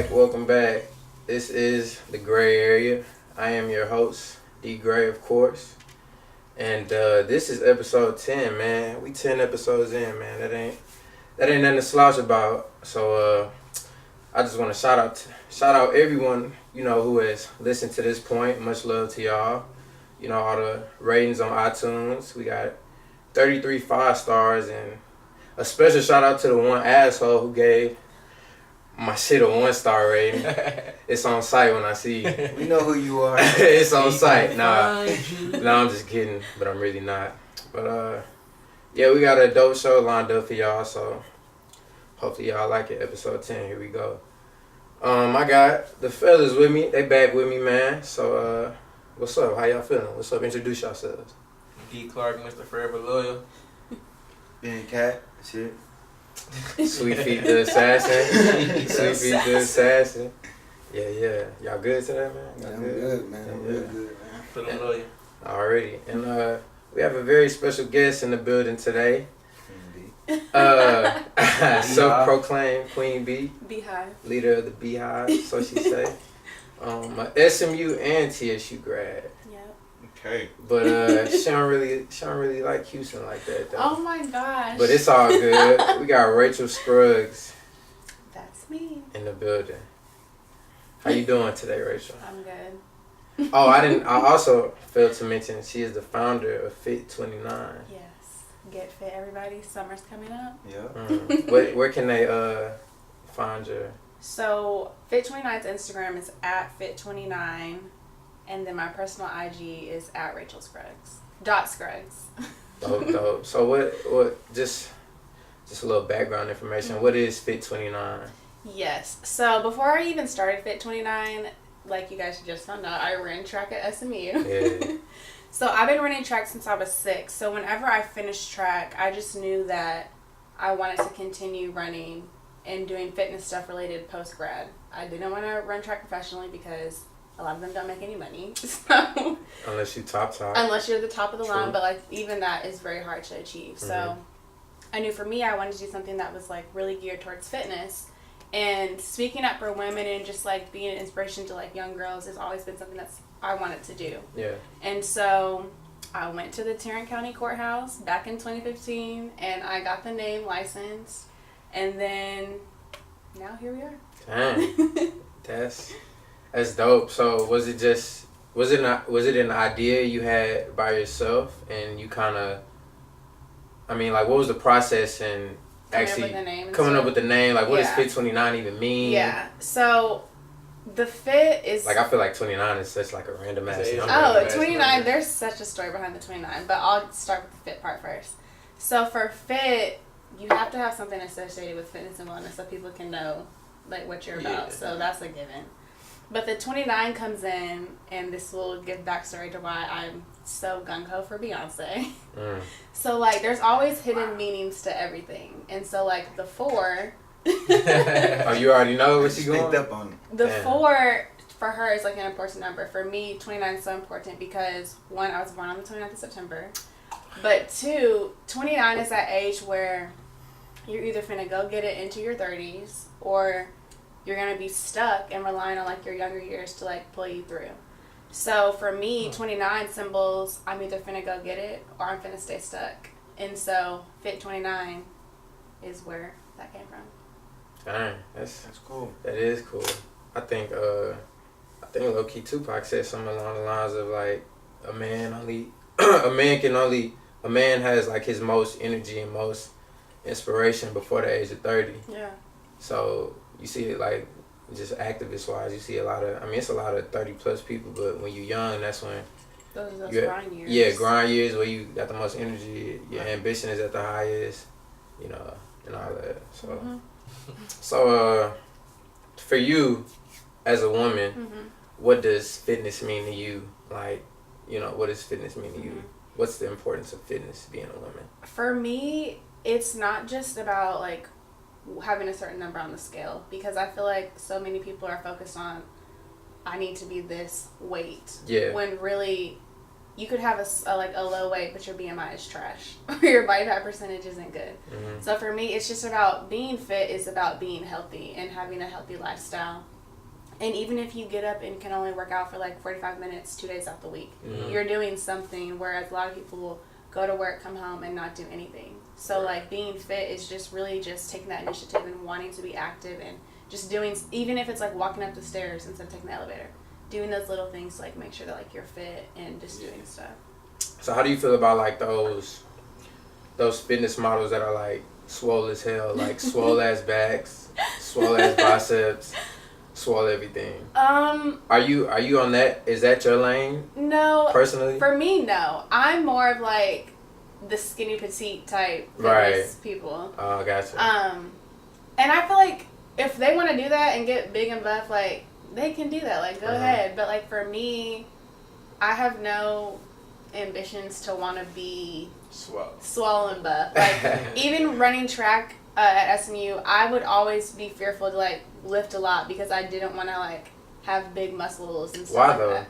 Welcome back. This is the GrAy area. I am your host, GrAy, of course. And this is episode 10, man. We 10 episodes in, man. That ain't nothing to slouch about. So I just want to shout out everyone, who has listened to this point. Much love to y'all. All the ratings on iTunes. We got 33 5-stars, and a special shout out to the one asshole who gave my shit a 1-star rating. It's on site when I see you. We know who you are. It's on site. Nah, I'm just kidding, but I'm really not. But yeah, we got a dope show lined up for y'all, so hopefully y'all like it. Episode 10, here we go. I got the fellas with me. They back with me, man. So what's up? How y'all feeling? What's up? Introduce yourselves. D. Clark, Mr. Forever Loyal. Being Cat, shit. Sweet Feet the Assassin. Sweet Feet the Assassin. Yeah. Y'all good today, man? Yeah, I'm good, man. I'm real good, man. Feeling loyal. Alrighty. And we have a very special guest in the building today. Self-proclaimed Queen Bey. Bey Hive. Leader of the Bey Hive, so she say. A SMU and TSU grad. Okay. But she don't really like Houston like that though. Oh my gosh. But it's all good. We got Rachel Scruggs That's me. in the building. How you doing today, Rachel? I'm good. I also failed to mention she is the founder of Fit-29. Yes. Get fit, everybody. Summer's coming up. Yeah. Where can they find you? So Fit-29's Instagram is @Fit29. And then my personal IG is @RachelScruggs. .Scruggs. Dope. So what just a little background information. What is Fit-29? Yes. So before I even started Fit-29, like you guys just found out, I ran track at SMU. Yeah. So I've been running track since I was 6. So whenever I finished track, I just knew that I wanted to continue running and doing fitness stuff related post-grad. I didn't want to run track professionally because a lot of them don't make any money. So Unless you top. Unless you're the top of the True. line, but like even that is very hard to achieve. So I knew for me, I wanted to do something that was like really geared towards fitness, and speaking up for women and just like being an inspiration to like young girls has always been something that's I wanted to do. Yeah. And so I went to the Tarrant County Courthouse back in 2015, and I got the name licensed, and then now here we are. Dang. That's dope. So was it an idea you had by yourself, and you kind of, what was the process in actually coming up with the name? Like, what does Fit-29 even mean? Yeah. So the fit is like, I feel like 29 is such like a random ass number. Oh, 29. There's such a story behind the 29, but I'll start with the fit part first. So for fit, you have to have something associated with fitness and wellness so people can know like what you're about. So that's a given. But the 29 comes in, and this will give backstory to why I'm so gung-ho for Beyonce. So, like, there's always hidden meanings to everything. And so, like, the 4... Oh, you already know what she's going? Up on it. The 4, for her, is, like, an important number. For me, 29 is so important because, 1, I was born on the 29th of September. But 2, 29 is that age where you're either finna go get it into your 30s, or you're going to be stuck and relying on, like, your younger years to, like, pull you through. So, for me, 29 symbols, I'm either finna go get it or I'm finna stay stuck. And so, Fit-29 is where that came from. Dang, that's cool. That is cool. I think low-key Tupac said something along the lines of, like, a man has, like, his most energy and most inspiration before the age of 30. Yeah. So you see it like just activist wise, you see a lot of, it's a lot of 30 plus people, but when you're young, that's when those grind years. Yeah, grind years where you got the most energy, your ambition is at the highest, and all that. So, so for you, as a woman, Mm-hmm. what does fitness mean to you? Like, you know, what does fitness mean to you? Mm-hmm. What's the importance of fitness being a woman? For me, it's not just about like having a certain number on the scale, because I feel like so many people are focused on I need to be this weight. Yeah. When really you could have a low weight, but your BMI is trash or your body fat percentage isn't good. Mm-hmm. So for me, it's just about being fit is about being healthy and having a healthy lifestyle. And even if you get up and can only work out for like 45 minutes 2 days out the week, Mhm. you're doing something, whereas a lot of people will go to work, come home, and not do anything. So like being fit is just really just taking that initiative and wanting to be active and just doing, even if it's like walking up the stairs instead of taking the elevator, doing those little things to like make sure that like you're fit and just doing stuff. So how do you feel about like those fitness models that are like swole as hell, like swole ass backs, swole ass biceps, swole everything? Are you on that? Is that your lane? No. Personally? For me, no. I'm more of like the skinny petite type fitness people. Oh, gotcha. And I feel like if they want to do that and get big and buff, like they can do that. Like go ahead. But like for me, I have no ambitions to want to be swollen buff. Like even running track at SMU, I would always be fearful to like lift a lot because I didn't want to like have big muscles and stuff. Why like though? that.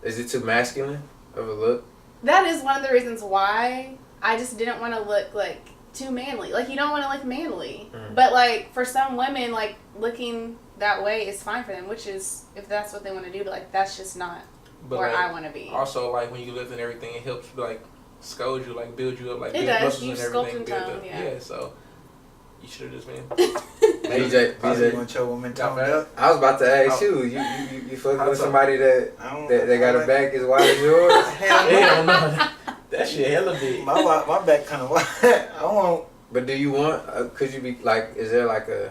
Is it too masculine of a look? That is one of the reasons why I just didn't want to look like too manly. Like you don't want to look manly, but like for some women, like looking that way is fine for them, which is if that's what they want to do. But like that's just not where like, I want to be. Also, like when you lift and everything, it helps like scold you, like build you up, like It build does. muscles You and sculpt everything. and Build tone, up. yeah. So you should have just been. BJ, You want your woman toned up? I was about to ask you. You fucking with somebody that got a back as wide as yours? Hell no. That shit hella big. My back kind of wide. I want. But do you want? Could you be like? Is there like a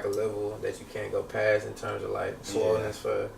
level that you can't go past in terms of like swollenness for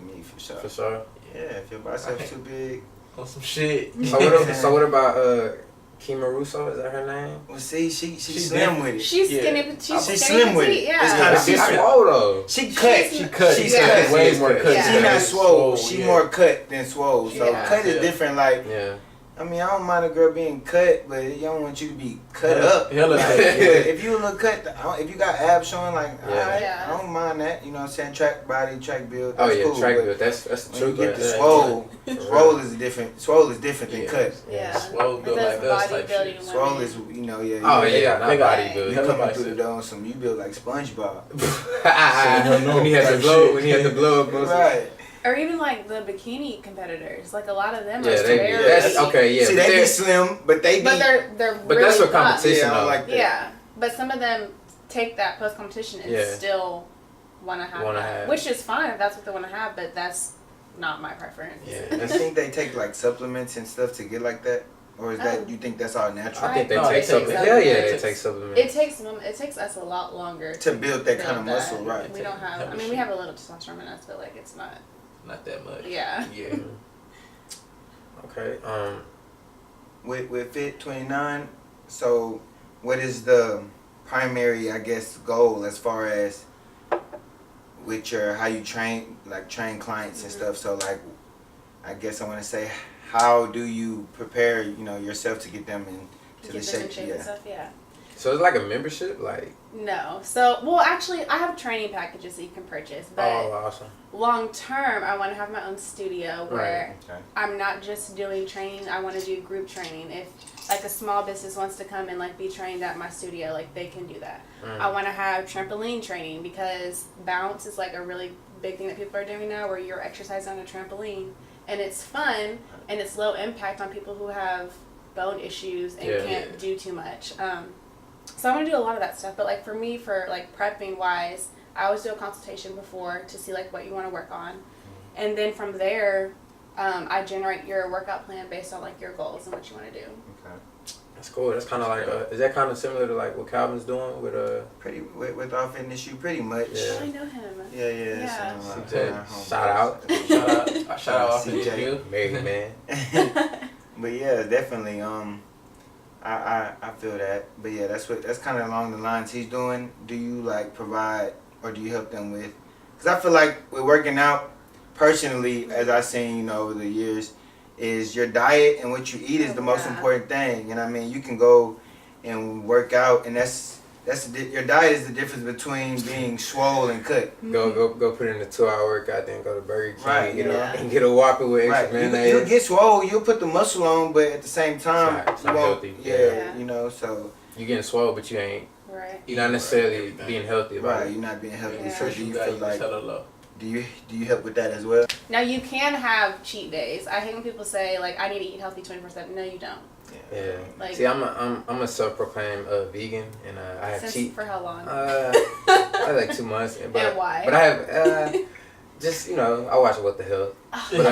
me for sure. For sure. Yeah, if your biceps too big. On some shit. So what about Kima Russo? Is that her name? Well, see, she's slim with it. She's skinny. She's slim with it. Yeah. It's kind of She's different. swole though. She cut. She's cut. Way more cut. Yeah. She's not swole. Swole, She yeah. more cut than swole. So Yeah. cut is different. Like, Yeah. I mean, I don't mind a girl being cut, but you don't want you to be cut up. Hella Like, cut. if you look cut, if you got abs showing, like, alright, Yeah. I don't mind that. You know what I'm saying? Track body, track build. Oh That's yeah, cool, track but build. That's the when you truth. get Right the there. swole, swole is different than Yeah. cut. Yeah. Swole build It like says us type bodybuilding shit. Swole women. is, you know, yeah. Oh yeah, not They got- bodybuilding. You Hella coming through the bicep. door on some, you build like SpongeBob. When he had to blow up. Right. Or even like the bikini competitors. Like a lot of them Yeah, are they very. be. That's okay. Yeah, See, but they be they're- slim, but they be. But they're But really that's for buff. competition Yeah, I don't though. like that. Yeah, but some of them take that post competition and Yeah. still want to have Wanna that, have. which is fine if that's what they want to have. But that's not my preference. Yeah, I that's- think they take like supplements and stuff to get like that, or is that you think that's all natural I think they No, take they take supplements. Hell yeah, they supplements. take supplements. It takes us a lot longer to build that kind of build muscle, that. right? We don't have. I mean, we have a little testosterone in us, but like it's not. Not that much. Yeah. Yeah. Okay. With Fit-29, so what is the primary, I guess, goal as far as with your how you train clients and stuff? So like, I guess I want to say, how do you prepare, yourself to get them into the Get them in shape? shape and stuff. Yeah. So it's like a membership, like. No. So, well, actually, I have training packages that you can purchase, but Oh, awesome. long term, I want to have my own studio where Okay. I'm not just doing training. I want to do group training. If like a small business wants to come and like be trained at my studio, like they can do that. I want to have trampoline training because bounce is like a really big thing that people are doing now, where you're exercising on a trampoline and it's fun and it's low impact on people who have bone issues and can't do too much. So I want to do a lot of that stuff, but like for me, for like prepping wise, I always do a consultation before to see like what you want to work on, and then from there, I generate your workout plan based on like your goals and what you want to do. Okay. That's cool. That's kind of like. Is that kind of similar to like what Calvin's doing with Pretty with our fitness, you pretty much. Yeah. Oh, I know him. Yeah. Yeah. Shout out. Shout out to CJ. you. Mary man. But yeah, definitely. I feel that. But yeah, that's kind of along the lines he's doing. Do you like provide or do you help them with Because I feel like with working out, personally, as I've seen, you know, over the years, is your diet and what you eat is the most important thing. You know what I mean? You can go and work out, and your diet is the difference between being swole and cut. Go put in a 2-hour workout, then go to Burger King Right, and get a Whopper with extra mayonnaise. You'll get swole, you'll put the muscle on, but at the same time, It's you not won't. healthy. Yeah, you know, so. You getting swole, but you ain't. Right. You're not necessarily being healthy about Right, it. you're not being healthy. Yeah. So do you feel like? low. Do you help with that as well? Now you can have cheat days. I hate when people say like I need to eat healthy 24/7. No, you don't. Yeah. Like, see, I'm a self-proclaimed vegan, and I have cheat. For how long? I like 2 months. But, and why? But I have just I watch What the Hell. Oh, But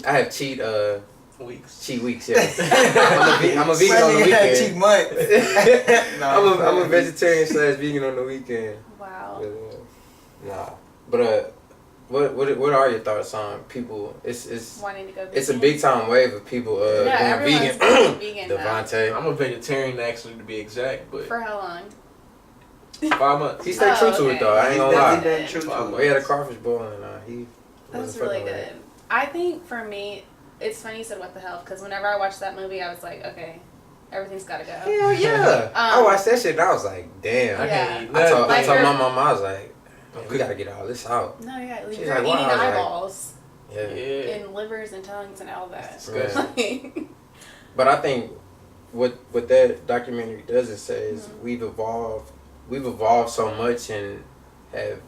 I have cheat weeks. Cheat weeks. Yeah. I'm a vegan on the weekend. Cheat month. I'm a vegetarian / vegan on the weekend. Wow. But, nah. But what are your thoughts on people? It's wanting to go vegan? It's a big time wave of people going vegan. Vegan Devontae. I'm a vegetarian actually, to be exact, but for how long? 5 months. He stayed true to it though. I ain't gonna lie. He true to We had a crawfish boil and he. That's really good. I think for me, it's funny you said what the hell, because whenever I watched that movie, I was like, okay, everything's gotta go. Hell yeah! I watched that shit and I was like, damn. I I told my mom, I was like, we gotta get all this out. No, yeah, She's you're like, eating wow. eyeballs Yeah. and livers and tongues and all that. Right. But I think what that documentary doesn't say is we've evolved so much and have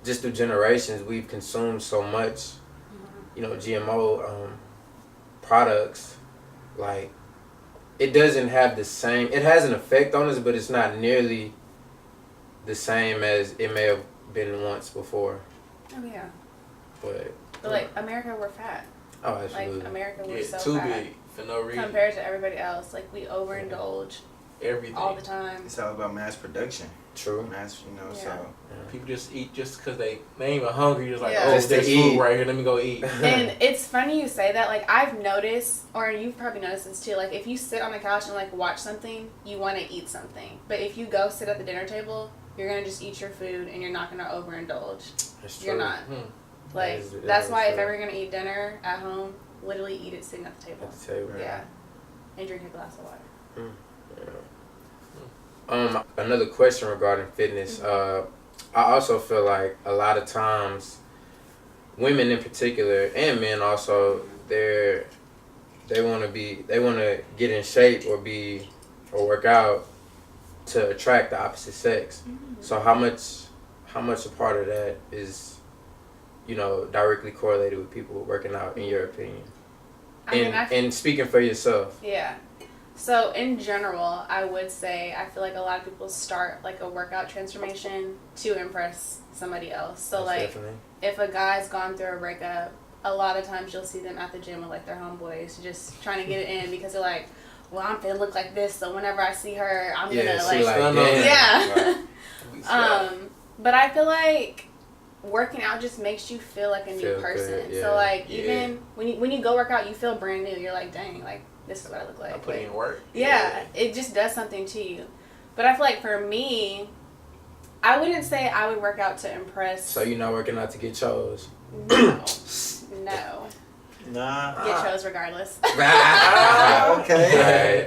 just through generations we've consumed so much, GMO products. Like it doesn't have the same. It has an effect on us, but it's not nearly the same as it may have been once before. Oh yeah. But like America, we're fat. Oh, absolutely. Like America, we're so too fat. big for no reason compared to everybody else. Like we overindulge everything all the time. It's all about mass production. True. So people just eat just because they ain't even hungry. Just like, Yeah. oh, there's food right here. Let me go eat. And it's funny you say that. Like I've noticed, or you've probably noticed this too. Like if you sit on the couch and like watch something, you want to eat something. But if you go sit at the dinner table, you're gonna just eat your food and you're not gonna overindulge. That's true. You're not. Like that's why if ever you're gonna eat dinner at home, literally eat it sitting at the table. At the table. Yeah. And drink a glass of water. Another question regarding fitness. I also feel like a lot of times, women in particular and men also, they want to get in shape or work out to attract the opposite sex. So how much a part of that is, directly correlated with people working out, in your opinion? And speaking for yourself. Yeah. So in general, I would say I feel like a lot of people start like a workout transformation to impress somebody else. So Most like definitely. if a guy's gone through a breakup, a lot of times you'll see them at the gym with like their homeboys just trying to get it in because they're like, well, I'm gonna look like this, so whenever I see her, I'm gonna but I feel like working out just makes you feel like a new person. Good, yeah. So like even when you go work out, you feel brand new. You're like, dang, like this is what I look like. I put in work. Yeah, it just does something to you. But I feel like for me, I wouldn't say I would work out to impress. So you're not working out to get chose? No. Nah. Get chose regardless. Okay.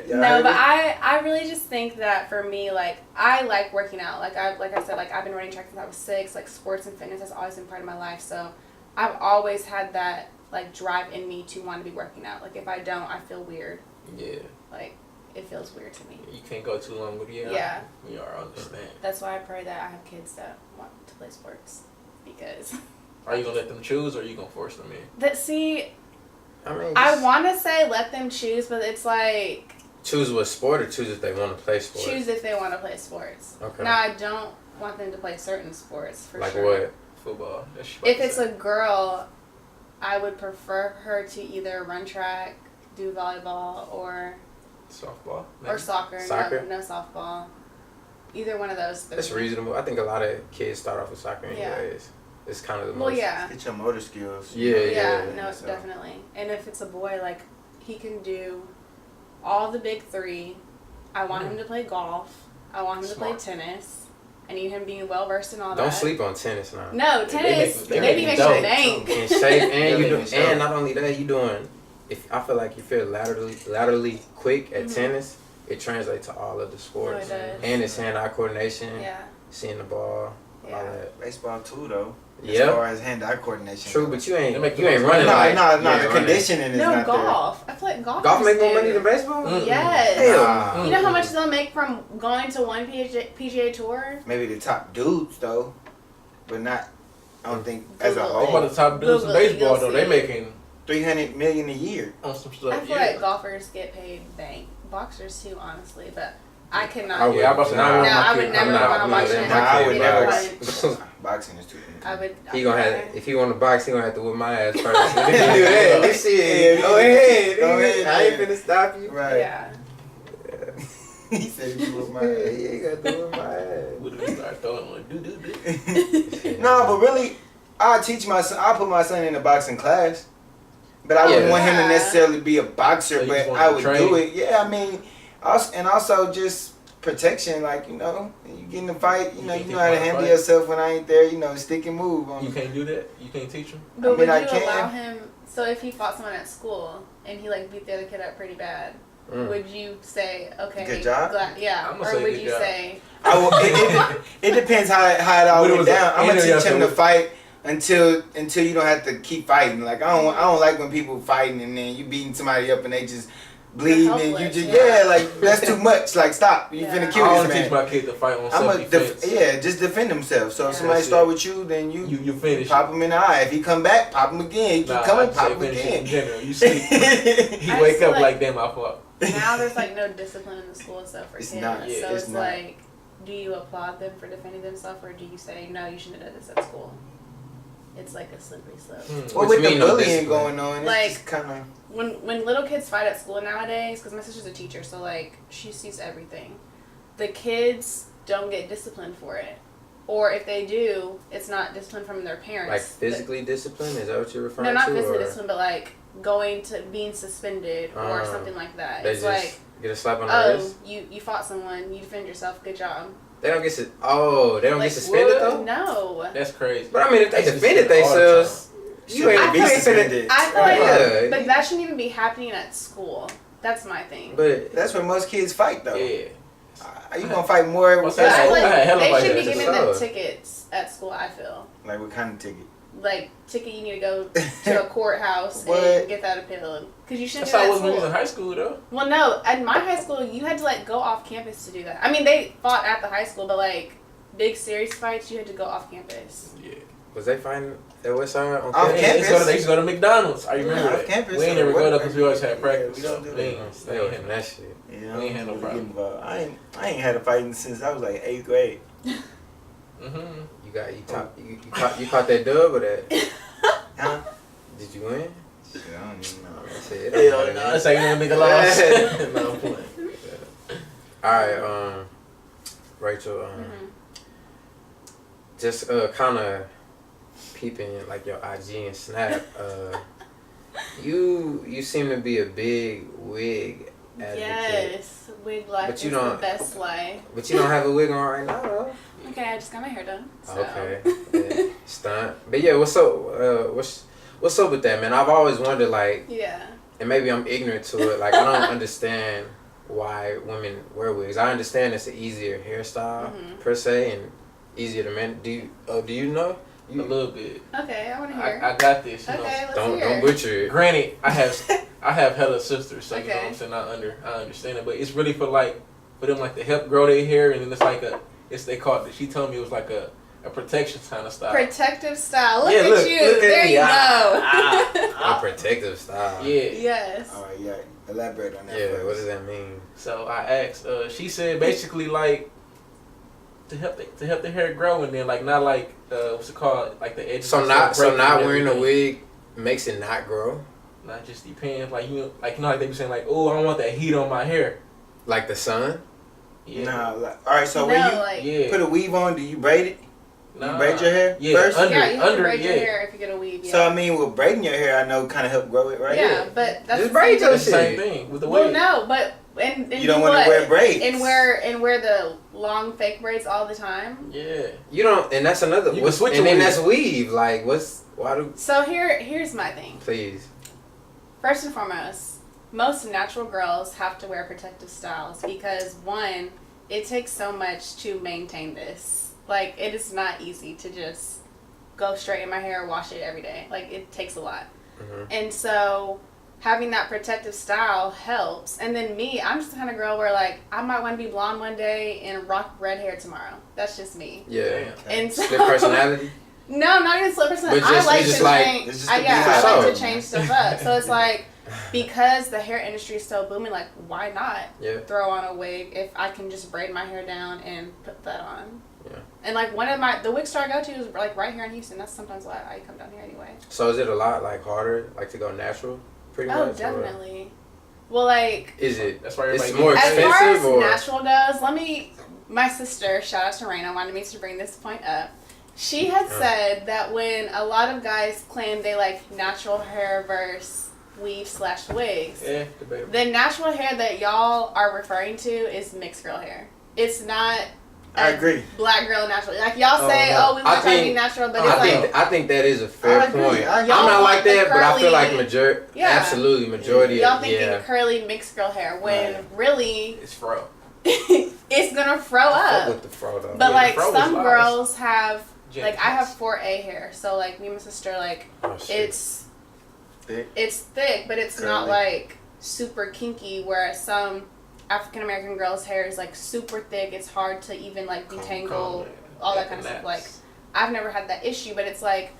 No, but I really just think that for me, like I like working out. Like I said, like I've been running track since I was 6. Like sports and fitness has always been part of my life. So I've always had that like drive in me to want to be working out. Like if I don't, I feel weird. Yeah. Like it feels weird to me. You can't go too long with it. Yeah. You are understand. That's why I pray that I have kids that want to play sports, because. Are you gonna let them choose, or are you gonna force them in? That see. I I want to say let them choose, but it's like choose what sport, or choose if they want to play sports. Choose if they want to play sports. Okay. Now I don't want them to play certain sports for like sure. Like what? Football. If it's a girl, I would prefer her to either run track, do volleyball, or softball, maybe. Or soccer. Soccer? No softball. Either one of those 3. That's reasonable. I think a lot of kids start off with soccer anyways. Yeah. It's kind of the most. Yeah. Get your motor skills. Yeah. No, so. Definitely. And if it's a boy, like he can do all the big 3. I want him to play golf. I want him to play tennis. I need him being well versed in all that. Don't sleep on tennis now. No, tennis. they They make be it making dope. you bank. And shape, and Yeah, you do, making and sure. not only that, you doing. If I feel like you feel laterally quick at tennis, it translates to all of the sports. Oh, it does. And it's hand-eye coordination, Yeah. seeing the ball, all Yeah. that. Baseball too, though. As Yep. far as hand-eye coordination. True, but you ain't They make you ain't the running most like No, you the ain't running. conditioning is No, not golf. I feel like golf. Golf make more money than baseball? Mm. Yes. Hell. Nah. You know how much they'll make from going to one PGA tour? there. Maybe the top dudes though, but not. I don't think as a What whole. about the top dudes in Google it, baseball you'll though? They see. making 300 million a year. on some stuff. I feel yeah. like golfers get paid bank. Boxers too, honestly, but I could not. I would- Yeah, I was about to say, I Nah, want No, my I kid- would never I'm not- run a I'm not boxing letting match. Nah, I I'd would be never. there punch. Boxing is too. I would. He gonna have if he want to box, he gonna have to whip my ass first. If he do Yeah. that, this shit. Yeah, Go ahead, go nigga. ahead, I ain't man. finna stop you. Right. Yeah. He said he was my. Yeah, you got to whip my ass. Would we start throwing like do? No, but really, I teach my son. I put my son in a boxing class, but I wouldn't Yeah. want him to Yeah. necessarily be a boxer. So you but just want I to would train? do it. Yeah, I mean, also just protection. Like you get in a fight. You You know can how to teach him how to handle fight. yourself when I ain't there. Stick and move. You can't do that. You can't teach them. But I mean, would I you can. allow him? So if he fought someone at school and he like beat the other kid up pretty bad, would you say okay? Good job? Yeah. I'ma Or say would good you job. say I will, it depends how it all What it went was down. I'm gonna interview teach him to after- fight until you don't have to keep fighting. Like I don't like when people fighting and then you beating somebody up and they just bleeding and you helpless, just yeah. like that's too much. Like stop, you Yeah. finna I kill want this to teach man. my kid to fight on I'm self-defense. just defend himself. So if Yeah. somebody That's start it. with you, then you You finish. pop him in the eye. If he come back, pop him again. He keep Nah, coming, I pop say him finish it in again. general. You sleep. He I wake feel up like like- damn, I fought. now there's like no discipline in the school and stuff for It's kids. not, yeah, so it's it's not. like, do you applaud them for defending themselves or do you say no? You shouldn't have done this at school. It's like a slippery slope. Well, What with you the mean, no bullying discipline? going on, it's Like- just kind of. When little kids fight at school nowadays, because my sister's a teacher, so like she sees everything. The kids don't get disciplined for it, or if they do, it's not discipline from their parents. Like physically disciplined? Is that what you're referring No, not to? physically or discipline, but like going to being suspended or something like that. They It's just like, get a slap on the oh, wrist? you fought someone, you defend yourself, good job. They don't get they don't Like, get suspended what? though? No. That's crazy. But I mean, if they That's defended suspended all the themselves, you Shouldn't ain't be finna. suspended. I feel like Yeah. but that shouldn't even be happening at school. That's my thing. But That's where most kids fight though. Yeah. Are you gonna fight more What's with But that? I feel I had hella like they fight should be at giving school. them tickets at school, I feel. Like what kind of ticket? Like, ticket you need to go to a courthouse What? and get that appealed. Because you shouldn't That's do how it that was when at we was in school. high school, though. Well, no. At my high school, you had to, like, go off campus to do that. I mean, they fought at the high school, but, like, big serious fights, you had to go off campus. Yeah. was they fighting at Westside on Off campus? They campus? used to go to McDonald's. I remember Yeah, off that. campus We ain't or never what? go there because we always had practice. Yeah, we don't do We that. ain't- Stay away from that shit. Yeah, We ain't had no really problem. getting involved. I ain't had a fighting since I was like 8th grade. Mm-hmm. You caught that dub or that? Huh? Did you win? Shit, I don't even know. I said, Hell no, that's how you know nigga lost. No, I'm playing. All right, Rachel. Mm-hmm. Just kind of peeping like your IG and Snap. You seem to be a big wig advocate. Yes. Wig life But is you the don't- best life. But you don't have a wig on right now, though. Okay, I just got my hair done. So. Okay. Yeah, stunt. But yeah, what's up? What's up with that, man? I've always wondered, like, Yeah. and maybe I'm ignorant to it. Like, I don't understand why women wear wigs. I understand it's an easier hairstyle per se and easier to man. Do you know? A little bit. Okay, I want to hear. I got this. You know. Okay, let's Don't hear. butcher it. Granted, I have hella sisters, so you know what Okay. I'm saying. I understand it, but it's really for them like to help grow their hair, and then it's like they call it. She told me it was like a protection kind of style. Protective style. Look Yeah, at look- you. look at there me. you A protective style. Yeah. Yes. All right, yeah. Elaborate on that. Yeah. first. What does that mean? So I asked. She said basically like to help the hair grow, and then like not like what's it called, like the edges. So and not stuff breaking and wearing a everything. wig makes it not grow. Not just depends. Like you know like they be saying like, oh, I don't want that heat on my hair. Like the sun. Yeah. Nah, like, all right. So no, when you like, Yeah. put a weave on, do you braid it? Nah. You braid your hair Yeah. first? Under, yeah, you have to under, braid your yeah. hair if you get a weave. Yeah. So I mean, with braiding your hair, I know kind of help grow it, right? yeah, but that's Just the braid same your It's the shit. same thing with the Well, wig. no, but And you don't want to wear braids. And wear the long fake braids all the time. Yeah. You don't, and that's another. You can switch and then weave. that's weave. Like, why do? So here's my thing. Please. First and foremost, most natural girls have to wear protective styles because one, it takes so much to maintain this. Like, it is not easy to just go straighten my hair, wash it every day. Like, it takes a lot. Mm-hmm. And so having that protective style helps. And then me, I'm just the kind of girl where, like, I might want to be blonde one day and rock red hair tomorrow. That's just me. Yeah. And so, Split personality. No, not even split personality. But just- I like it's just to like- change. it's just I to be like so. to change stuff up. So it's like, because the hair industry is so booming, like, why not Yeah. throw on a wig if I can just braid my hair down and put that on? Yeah. And like the wig store I go to is like right here in Houston. That's sometimes why I come down here anyway. So is it a lot like harder, like to go natural, pretty Oh, much? or- definitely. Well, like, Is it? That's why It's everybody more gets- as far expensive, as or natural goes, my sister, shout out to Raina, wanted me to bring this point up. She had said that when a lot of guys claim they like natural hair versus weave/wigs, Yeah, debatable. the natural hair that y'all are referring to is mixed girl hair. It's not I a agree. black girl natural. Like, y'all say, no. we I want to be think- natural, but it's I think that is a fair I agree. point. I- I'm Y'all not like want the that, but I feel like curly- Yeah. absolutely majority. y'all of, thinking yeah. curly mixed girl hair when Right. really It's fro. it's gonna fro Fuck up. with the fro though. But Yeah, like fro is some lies. girls have, Jen like I have Pence. 4A hair, so like me and my sister, like Oh, shit. it's thick, but it's not Curly. like super kinky. Whereas some African American girls' hair is like super thick. It's hard to even like detangle, all that kind of stuff. Like I've never had that issue, but it's like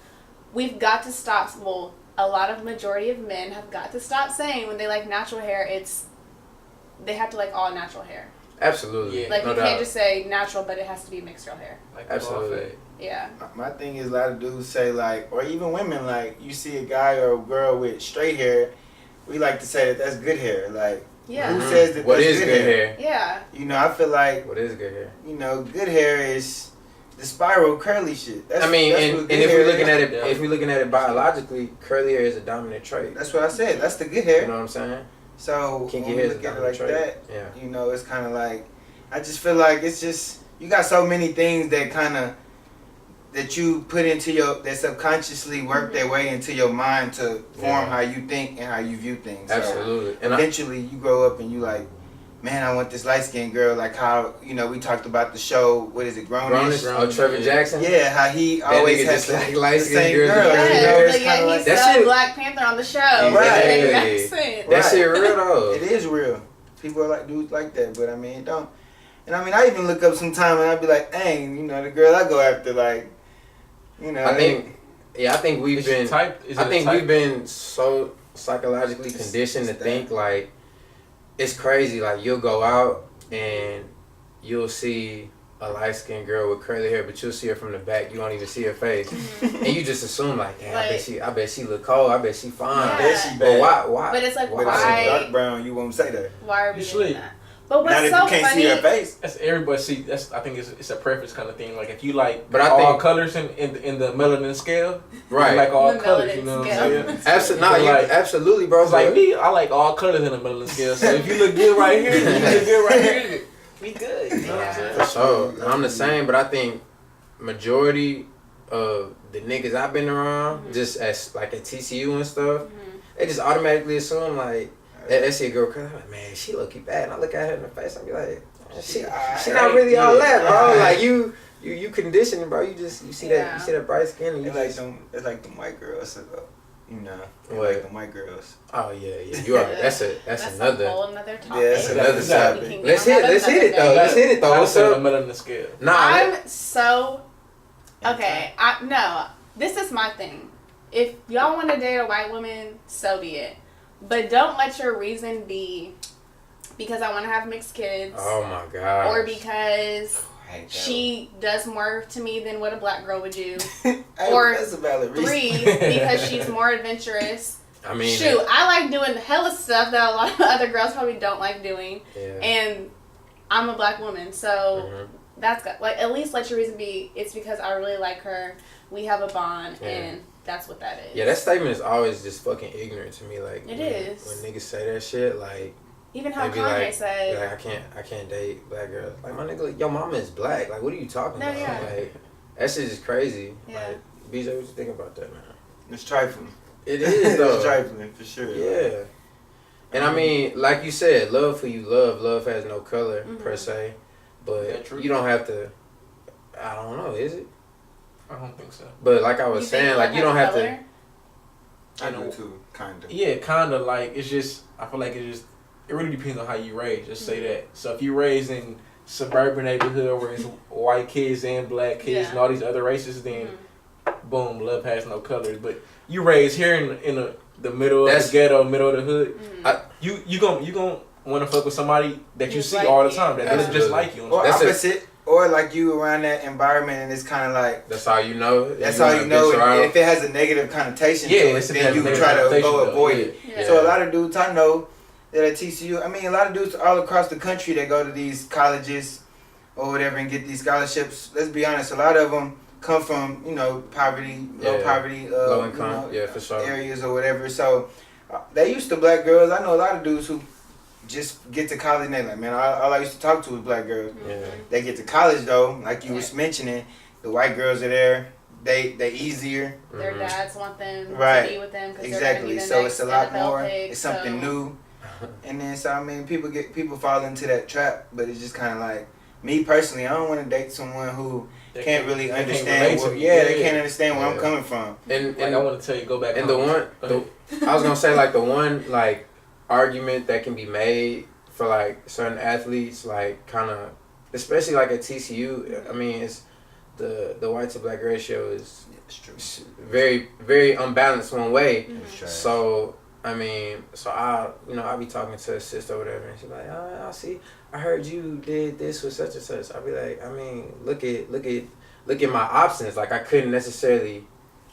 we've got to stop. Well, a lot of majority of men have got to stop saying when they like natural hair, they have to like all natural hair. Absolutely. Yeah. Like no you doubt. can't just say natural, but it has to be mixed girl hair. Like Absolutely. Yeah. My thing is, a lot of dudes say, like, or even women, like, you see a guy or a girl with straight hair, we like to say that that's good hair. Like, Yeah. who says that What that's is good hair? Yeah. You know, I feel like, What is good hair? you know, good hair is the spiral curly shit. That's, I mean, that's and what good if hair we're looking is. at it, Yeah. if we're looking at it biologically, curly hair is a dominant trait. That's what I said. That's the good You hair. know what I'm saying? So Kinky when we hair is a look at it dominant like trait. that, Yeah. you know, it's kind of like, I just feel like it's just, you got so many things that kind of, that you put into that subconsciously work their way into your mind to form how you think and how you view things. So Absolutely. And eventually you grow up and you like, man, I want this light-skinned girl, like how, you know, we talked about the show, what is it, Grownish? Oh, Trevor Jackson. Yeah, how he That always nigga has just like the light-skinned same girls. girl. Yeah, You know, it's but yeah, kind of he like, That said shit- Black Panther on the show. Right. Accent. That Right. shit real though. it is real. People are like dudes like that, but I mean, it don't. And I mean, I even look up sometime and I'd be like, dang, you know, the girl I go after, like, you know. I think we've Is it been. type? Is I it a think type? we've been so psychologically conditioned to it's think like it's crazy. Like you'll go out and you'll see a light skinned girl with curly hair, but you'll see her from the back. You won't even see her face, and you just assume like, damn, I bet she look cold. I bet she fine. Yeah. That she But bad. why? But it's like, But if it's dark why? brown, you won't say that. Why are we You doing sleep. that? But what's Not if so you can't funny? see her face. That's everybody. See, I think it's a preference kind of thing. Like if you like But I all think- colors in the melanin scale, Right. You like all The colors. melanin You know what scale. I'm saying? Absolutely, But like- absolutely, bro. It's like me. I like all colors in the melanin scale. So if you look good right here, you look good right here. We good. You know what I'm saying? For sure. And I'm the same, but I think majority of the niggas I've been around, just as like at TCU and stuff, they just automatically assume like that shit girl. Cause I'm like, man, she look bad. And I look at her in the face, I be like, man, she not really all that, bro. Like you conditioned, bro. You see that bright skin. And you It's like just, them. It's like them white girls. So, you know, What? like them white girls. oh yeah. You are. That's another. a whole another topic. Yeah, that's another We topic. can get Let's on hit that it another though. day. Let's hit it though. I What's was in the up? melanin scale. Nah. I'm so okay. No, this is my thing. If y'all want to date a white woman, so be it. But don't let your reason be because I want to have mixed kids, Oh my god. or because I hate that she does more to me than what a black girl would do. one. Hey, or that's a valid reason. 3, because she's more adventurous. I mean, Shoot, I like doing hella stuff that a lot of other girls probably don't like doing, yeah. and I'm a black woman, so Mhm. that's good. Like, at least let your reason be, it's because I really like her, we have a bond, Yeah. and that's what that is. Yeah, that statement is always just fucking ignorant to me. Like It when, is. when niggas say that shit, like Even how They be Kanye like, said, I can't date black girls. Like my nigga, like, your mama is black. Like what are you talking No, about? yeah. Like that shit is crazy. Yeah. Like BJ, what you think about that, man? It's trifling. It is though. It's trifling for sure. Yeah. And I mean, like you said, love who you love. Love has no color per se, but you don't have to. I don't know, is it? I don't think so. But like I was saying, like you don't have to. I do too, kinda. Yeah, kinda. Like it's just. I feel like it really depends on how you raise. Just say that. So if you raised in suburban neighborhood where it's white kids and black kids and all these other races, then boom, love has no colors. But you raised here in the middle of the ghetto, middle of the hood, you gonna want to fuck with somebody that you see all the time that looks just like you. Or that's opposite, or like you around that environment and it's kind of like that's all you know. That's all you know. And if it has a negative connotation to it, then you try to go avoid it. Yeah. So a lot of dudes I know that at TCU, I mean, a lot of dudes all across the country that go to these colleges or whatever and get these scholarships. Let's be honest, a lot of them come from poverty, low poverty, low income, for sure, areas or whatever. So they used to black girls. I know a lot of dudes who just get to college and they like, man, all I used to talk to was black girls. Yeah. They get to college though, like you was mentioning, the white girls are there. They easier. Their dads want them right. to be with them. Exactly. So it's a lot more. It's something so. new. And then so I mean, people fall into that trap, but it's just kind of like me personally. I don't want to date someone who can't really understand. They can't understand where I'm coming from. And I want to tell you, go back. And I was gonna say like the one like argument that can be made for like certain athletes, like kind of, especially like at TCU. I mean, it's the white to black ratio is very very unbalanced one way. So I mean, I be talking to a sister or whatever, and she's like, I see, I heard you did this with such and such. I'll be like, I mean, look at my options. Like I couldn't necessarily.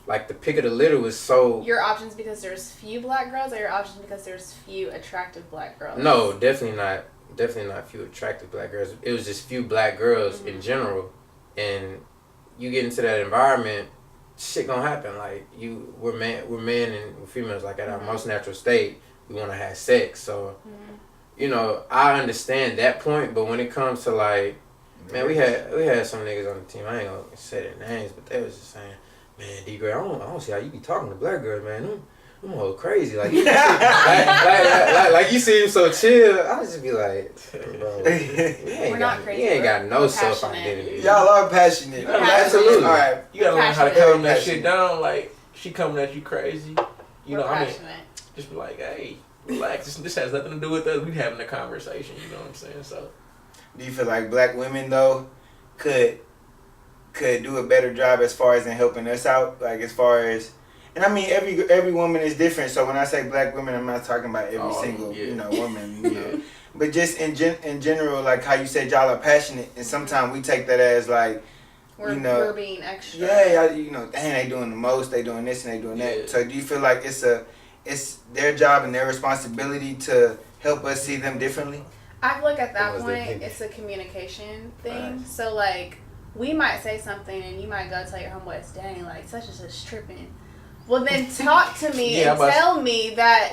Like the pick of the litter was so. Your options because there's few black girls, or your options because there's few attractive black girls? No, definitely not. Definitely not few attractive black girls. It was just few black girls in general, and you get into that environment, shit gonna happen. Like we're men and we're females. Like at our most natural state, we want to have sex. So, I understand that point. But when it comes to like, man, we had some niggas on the team. I ain't gonna say their names, but they was just saying. Man, GrAy, I don't see how you be talking to black girls, man. Them all crazy. Like, like you seem so chill. I just be like, bro, we're not crazy. You ain't got no self-identity. Y'all are passionate. Absolutely. All right. You gotta learn how to calm that shit down. Like, she coming at you crazy. Just be like, hey, relax. This has nothing to do with us. We having a conversation. You know what I'm saying? So, do you feel like black women though could do a better job as far as in helping us out, like as far as, and I mean every woman is different. So when I say black women, I'm not talking about every single woman, but just in general, like how you said y'all are passionate, and sometimes we take that as like we're being extra. Yeah, dang, they doing the most, they doing this and they doing that. So do you feel like it's their job and their responsibility to help us see them differently? I feel like at that point it's a communication thing. Right. So like. We might say something and you might go tell your homeboys, dang, like such and such tripping. Well, then talk to me and tell me that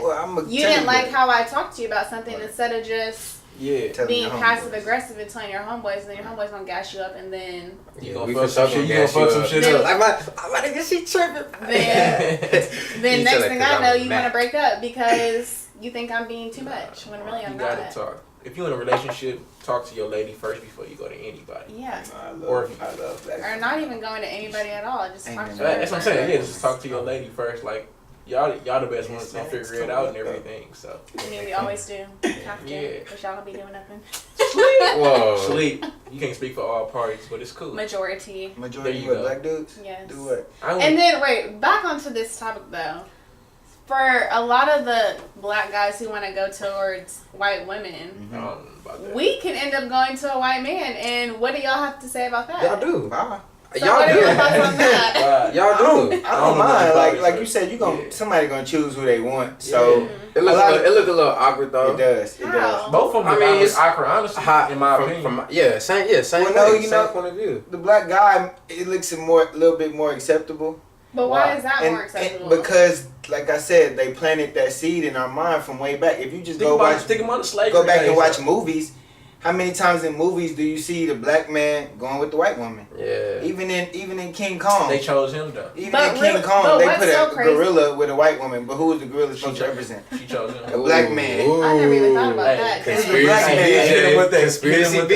you didn't like how I talked to you about something instead of just being passive aggressive and telling your homeboys, and then your homeboys gonna gas you up, and then you gonna fuck some shit up. I'm about to get she tripping. Then next thing I know, you want to break up because you think I'm being too much when really I'm not. You gotta talk. If you're in a relationship, talk to your lady first before you go to anybody. Yeah. I love that. Or not even going to anybody at all. Just talk to her. That's what I'm saying. Yeah, just talk to your lady first. Like, y'all the best ones to figure it out and everything. So. I mean, we always do. Have to. But y'all don't be doing nothing. Whoa. Sleep. You can't speak for all parties, but it's cool. Majority what, black dudes? Yes. Do what? And then, wait, back onto this topic, though. For a lot of the black guys who want to go towards white women, we can end up going to a white man. And what do y'all have to say about that? Y'all do. So y'all do. Your thoughts on that? Y'all do. I don't mind. Like you said, somebody gonna choose who they want. So it look a little awkward though. It does. Both of them. It's awkward, honestly. Hot in my opinion. Same. Well, same point of view. The black guy, it looks a little bit more acceptable. But why is that more acceptable? Because like I said, they planted that seed in our mind from way back. If you just Think about the slavery go back and days, watch though. movies. How many times in movies do you see the black man going with the white woman? Yeah. Even in King Kong. They chose him though. Even But in King really- Kong, but they what's put a so crazy- gorilla with a white woman. But who was the gorilla supposed to represent? She chose him. A black man. I never even thought about Hey, that. conspiracy Black man. BJ. Hit him with that. Conspiracy Hit him with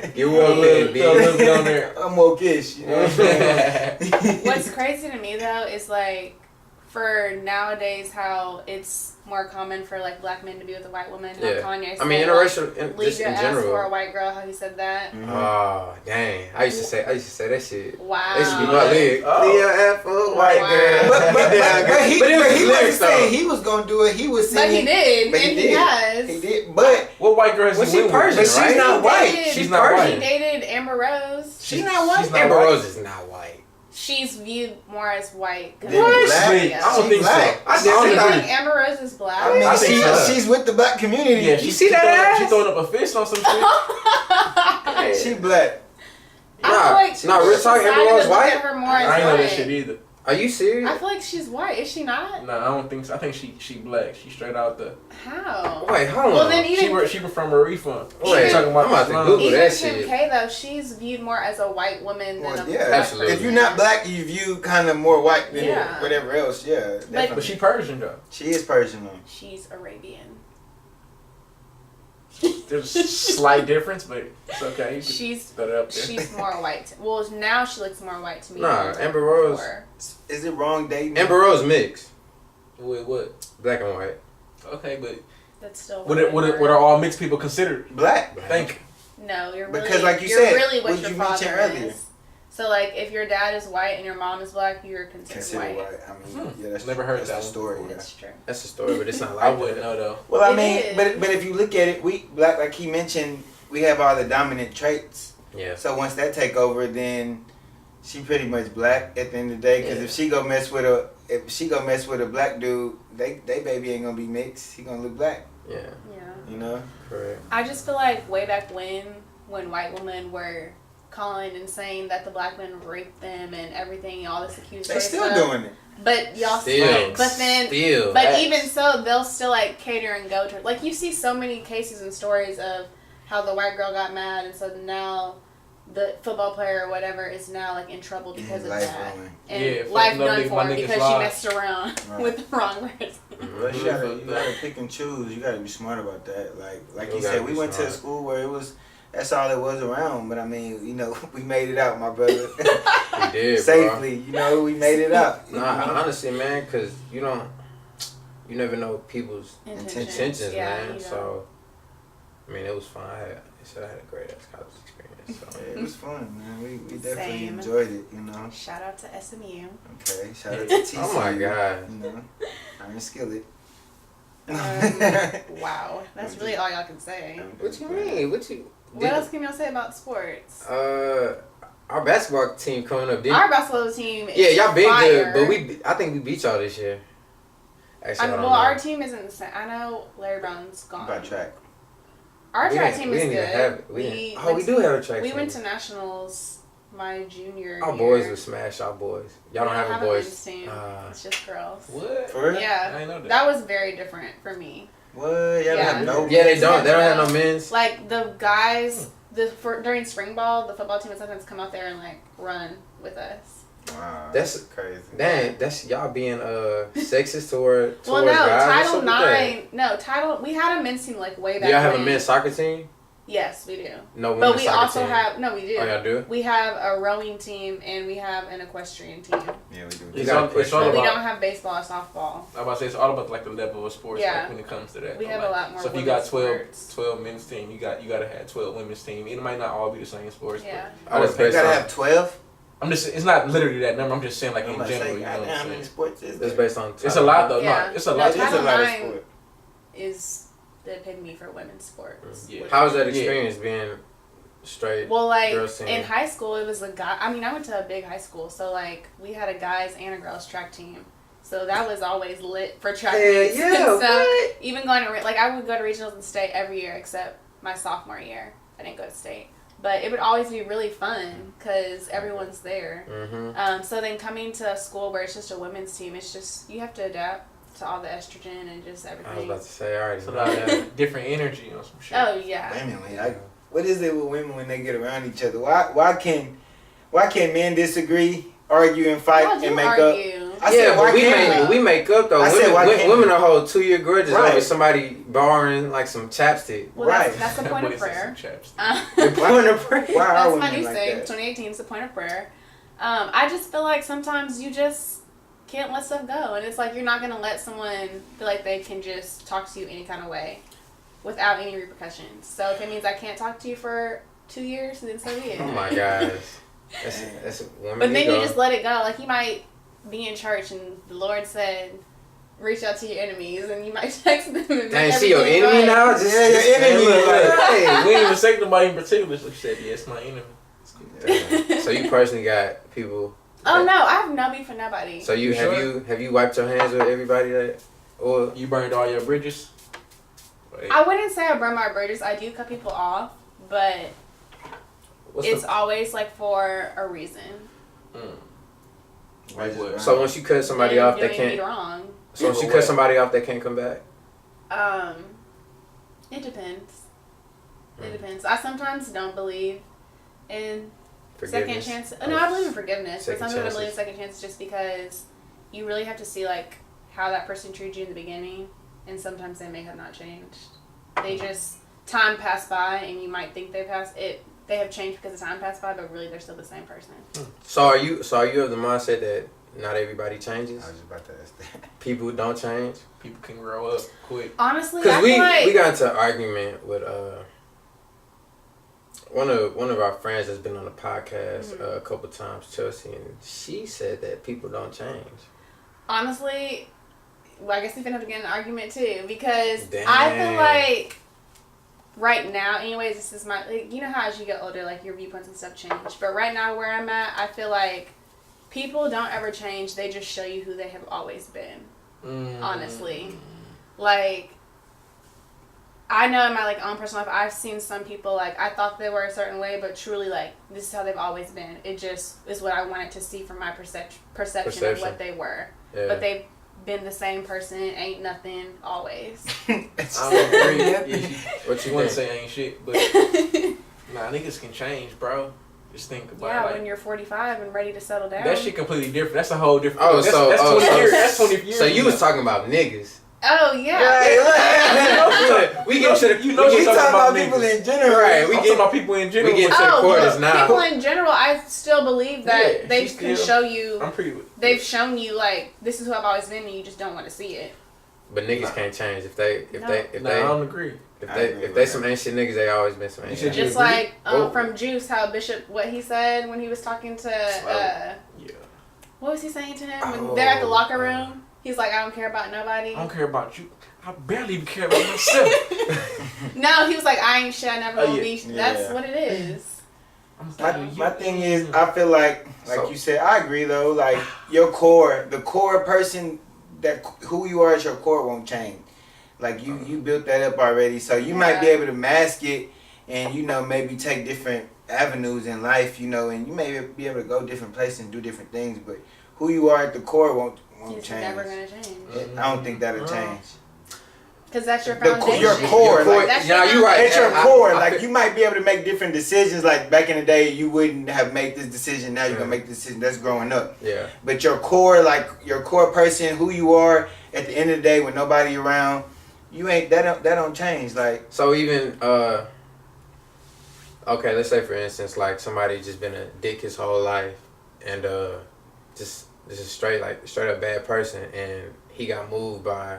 BJ. You woke in, Throw a little B. bit on there. I'm woke-ish, you know what I'm saying? What's crazy to me though is like for nowadays how it's more common for like black men to be with a white woman. Yeah. How Kanye said, I mean, interracial, leave just your in ass for a general. white girl. How he said that. Oh, dang. I used to say that shit. Wow. That used to be my lyric. Oh. Leave your ass for a white Wow. girl. But he it was wasn't lyrics, though. saying he was gonna do it. He was But saying he did, But and he has. He did. But What white girl has Was he she went Persian, with? she's right? not white. Dated- She's not He white. dated Amber Rose. she's not white. She's not Amber white. Rose is not white. She's viewed more as white. 'Cause What? she's Black? Wait, Yeah. I don't She think black. so. I You don't think- think Amber Rose is black? I mean, I think so. she's with the black community. Yeah, You see that ass? She throwing up a fist on some shit. She black. I feel like Nah, real talk, Amber society Rose would look white? at her more as I ain't know that white. shit either. Are you serious? I feel like she's white. Is she not? No, I don't think so. I think she black. She straight out the. How? Wait, hold on. Well, then She even she from a refund. Wait, Talking about I'm about to the Google slum. even that Kim shit. K though, she's viewed more as a white woman than Well, a yeah, black absolutely. If you're not black, you view kind of more white than Yeah. whatever else. Yeah, definitely. But she Persian though. She is Persian though. She's Arabian. There's a slight difference, but it's okay. You can She's put it up there. she's more white. Well, now she looks more white to me. Nah, than Amber Rose. before. Is it wrong dating? Amber Rose mixed. With what? Black and white. Okay, but That's still. what are all mixed people considered? black. Thank you. No, you're really. Because like you you're said, really what what your you father mentioned earlier. is. So like, if your dad is white and your mom is black, you're considered Considered white. white. I mean, yeah, that's Never heard that's that the one story. Yeah. That's true. That's the story, but it's not like I wouldn't that. know though. Well, I It mean, is. but if you look at it, we black, like he mentioned, we have all the dominant traits. Yeah. So once that take over, then she pretty much black at the end of the day. Because Yeah. if she go mess with a black dude, they baby ain't gonna be mixed. He gonna look black. Yeah. Yeah. You know. Correct. I just feel like way back when white women were calling and saying that the black men raped them and everything, all this accusatory They still stuff. doing it. But y'all Still. but then Still. but Facts. even so, they'll still like cater and go to like you see so many cases and stories of how the white girl got mad and so now the football player or whatever is now like in trouble because of Life that. ruined. And Yeah, life fucking up done niggas- for my her niggas because she lives. messed around Right. with the wrong person. But you gotta pick and choose. You gotta be smart about that. Like You you gotta said, we be went to a smart. school where that's all it was around. But I mean, you know, we made it out, my brother. We did, Safely, you know, we made it out. bro. Nah, honestly, man, because you never know people's intentions, Yeah, man. you know. So, I mean, it was fun. I had a great ass college experience. So. Yeah, it was fun, man. We definitely Same. enjoyed it, you know. Shout out to SMU. Okay, shout out to TC. Oh my God. You know, Iron Skillet. Wow, that's really all y'all can say. What you mean? What else can y'all say about sports? Our basketball team coming up. Our basketball team is Yeah, y'all been fire. good, but I think we beat y'all this year. Actually, I don't well, know. our team isn't the same. I know Larry Brown's gone. About track. Our We track didn't- team we is didn't even good. have it. We went do to- have a track We team. went to nationals my junior Our year. boys will smash our boys. Y'all We don't have a men's boys. team. It's just girls. What? For real? I Yeah, didn't know that. that was very different for me. What? Y'all Yeah. have no. Yeah, they don't. They don't have no men's. Like the guys, during spring ball, the football team would sometimes come out there and like run with us. Wow, That's crazy. Dang, that's y'all being sexist towards Well, no, guys. Title What's up with that? IX. No, Title. We had a men's team like way back. Do y'all have a when. men's soccer team? Yes, we do. No But women's we soccer also team. have no, we do. Oh, y'all do? We have a rowing team and we have an equestrian team. Yeah, we do. It's got all, a it's all question. We about. don't have baseball or softball. I'm about to say it's all about like the level of sports Yeah. like, when it comes to that. We though, have like, a lot more So if you got women's 12 men's team, you gotta have 12 women's team. It might not all be the same sports. Yeah. I was You based gotta on. have 12. I'm just. It's not literally that number. I'm just saying like I'm in about to general. say, You know what goddamn, how I'm many saying? sports is It's there? based on. It's a lot though. Yeah. No, it's a No, lot. It's a Title lot of IX sport. Is the epitome for women's sports. Yeah. How was that Yeah. experience being straight? Well, like girls team? in high school, it was a guy. I mean, I went to a big high school, so like we had a guys and a girls track team. So that was always lit for track Hell meets yeah, and stuff. what? Even going to like I would go to regionals and state every year except my sophomore year. I didn't go to state. But it would always be really fun because everyone's there. Mm-hmm. So then coming to a school where it's just a women's team, it's just, you have to adapt to all the estrogen and just everything. I was about to say, alright. So that different energy on some shit. Oh, yeah. Women, what is it with women when they get around each other? Why can men disagree, argue, and fight Y'all do and make argue. up? I said, why can't we make up though. I said, why can't women we? are hold 2-year grudges Right. over somebody borrowing like some chapstick. Well, Right. that's the That point boy of said prayer. some chaps. The point of prayer. Why are That's women my new like thing. that? 2018 is the point of prayer. I just feel like sometimes you just can't let stuff go. And it's like you're not going to let someone feel like they can just talk to you any kind of way without any repercussions. So if it means I can't talk to you for 2 years, then so be it. Oh my gosh. That's a woman. But then ego. you just let it go. Like you might be in church and the Lord said, reach out to your enemies, and you might text them. And Dang, she your enemy now? Just Yeah, your enemy. Hey, we ain't even say nobody in particular. So she said, yeah, it's my enemy. It's cool. Yeah. So you personally got people. Oh no, I have no beef with nobody. So you have you wiped your hands with everybody that, or You burned all your bridges? Wait. I wouldn't say I burn my bridges. I do cut people off, but it's always like for a reason. Like what? So once you cut somebody off, they doing can't. me wrong. So once you cut somebody off, they can't come back. It depends. It depends. I sometimes don't believe in second Forgiveness. chance. No, I believe in forgiveness. But Second sometimes I chances. believe in second chances just because you really have to see like how that person treated you in the beginning, and sometimes they may have not changed. They just time passed by, and you might think they have changed because the time passed by, but really they're still the same person. So are you of the mindset that not everybody changes? I was just about to ask that. People don't change. People can grow up quick. Honestly, I Because feel like we got into an argument with one of our friends that's been on the podcast a couple times, Chelsea, and she said that people don't change. honestly, well, I guess we're gonna have to get in an argument too because Dang. I feel like right now, anyways, this is my like, you know how as you get older, like your viewpoints and stuff change. But right now, where I'm at, I feel like people don't ever change. They just show you who they have always been. Honestly, like I know in my like own personal life, I've seen some people like I thought they were a certain way, but truly like this is how they've always been. It just is what I wanted to see from my perception of what they were. Yeah. But they've been the same person, ain't nothing, always. I don't agree. Yeah, What she you wouldn't think? say ain't shit, but nah, niggas can change, bro. Just think about Yeah, it. Like, when you're 45 and ready to settle down. that shit completely different. That's a whole different. Oh, that's, so that's 20 years. so, That's 20 years. so you from was now. talking about niggas. Oh, yeah. Look, we get to the You know We you're talking about niggas. people in general. Right, I'm talking about people in general. we get to the Oh, quarters look, now. people in general, I still believe that Yeah, they she can still- show you, I'm pretty. they've shown you, like, this is who I've always been, and you just don't want to see it. But niggas can't change if they Nah, I don't agree. if they some ain't shit niggas, they always been some ain't You said shit. you Just agree? like Oh. from Juice, how Bishop, what he said when he was talking to, Yeah. what was he saying to him? When they're at the locker room, he's like, I don't care about nobody. I don't care about you. I barely even care about myself. No, he was like, I ain't shit, I never Oh, will yeah. be. That's what it is. My thing is, I feel like So- you said, I agree though. Like your core, the core person, that who you are at your core won't change. Like you built that up already, so you might be Yeah. able to mask it, and maybe take different avenues in life, and you may be able to go different places and do different things. But who you are at the core won't It's change. never going to change. I don't think that'll change. Because that's your The co- foundation. your core, like, That's yeah, your you right. At your I- core, I like feel- you might be able to make different decisions. Like back in the day, you wouldn't have made this decision. Now you're gonna make this decision. That's growing up. Yeah. But your core, like your core person, who you are at the end of the day, when nobody around, you ain't that don't change. Like So even okay, let's say for instance, like somebody just been a dick his whole life, and just straight up bad person, and he got moved by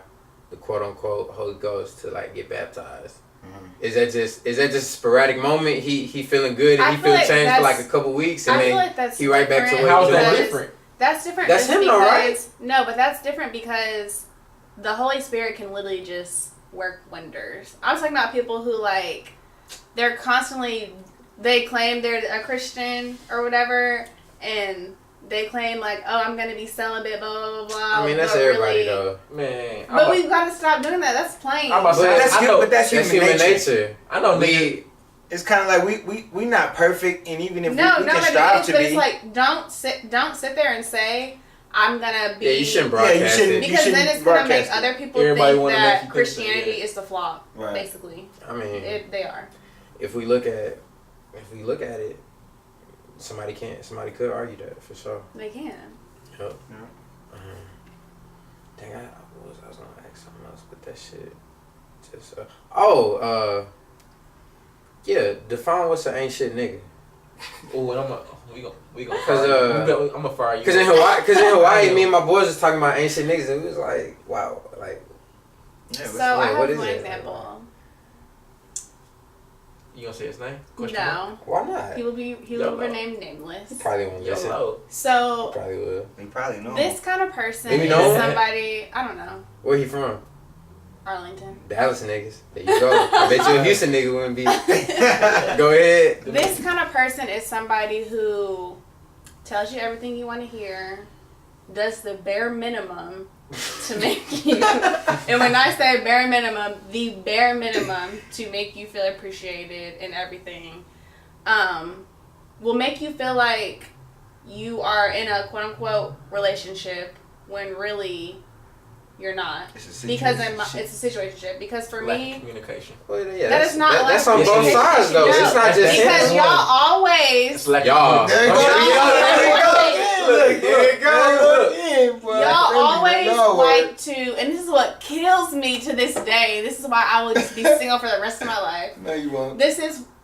the quote unquote Holy Ghost to like get baptized. Is that just a sporadic moment? He feeling good and I he feel feel like changed for like that's- a couple weeks, and I feel then like that's he right back to different what How he is that doing. different? That's different. That's just him though, right? because- No, but that's different because the Holy Spirit can literally just work wonders. I was talking about people who like they're constantly, they claim they're a Christian or whatever, and they claim like, oh, I'm gonna be celibate, blah blah blah blah. I mean that's but everybody really, though. Man, But we've got to stop doing that. That's plain. I'm about to say, that's I know, but that's human nature. I know We niggas. it's kind of like we not perfect, and even if we nobody can strive is, to but be. it's like don't sit there and say I'm gonna be. Yeah, you shouldn't broadcast it. Because then it's gonna make other people think that Christianity is the flaw. Right. Basically, I mean, they are. If we look at it, somebody could argue that for sure. They can. Yep. Dang, I was gonna ask something else, but that shit just yeah. Define what's an ain't shit nigga. Oh, and we gonna Cause I'm gonna fire you. Cause in Hawaii, me and my boys was talking about ain't shit niggas, and we was like, wow, like. Yeah, So I have what is one it? example. You gonna say his name? No. Why not? He will be named nameless. He probably won't listen. So Probably will. He probably know. this kind of person Maybe is know him? somebody, I don't know, Where he from? Arlington. Dallas niggas. There you go. I bet you a Houston nigga wouldn't be. Go ahead. This kind of person is somebody who tells you everything you want to hear, does the bare minimum to make you, and when I say bare minimum, the bare minimum to make you feel appreciated and everything, will make you feel like you are in a quote unquote relationship when really you're not. It's a situationship. Because for me, communication. Well, yeah, that is not like that's on both sides though. It's not just because him. y'all always Y'all. There you go. Look, there you go. Y'all always like to, and this is what kills me to this day. This is why I will just be single for the rest of my life. No, you won't.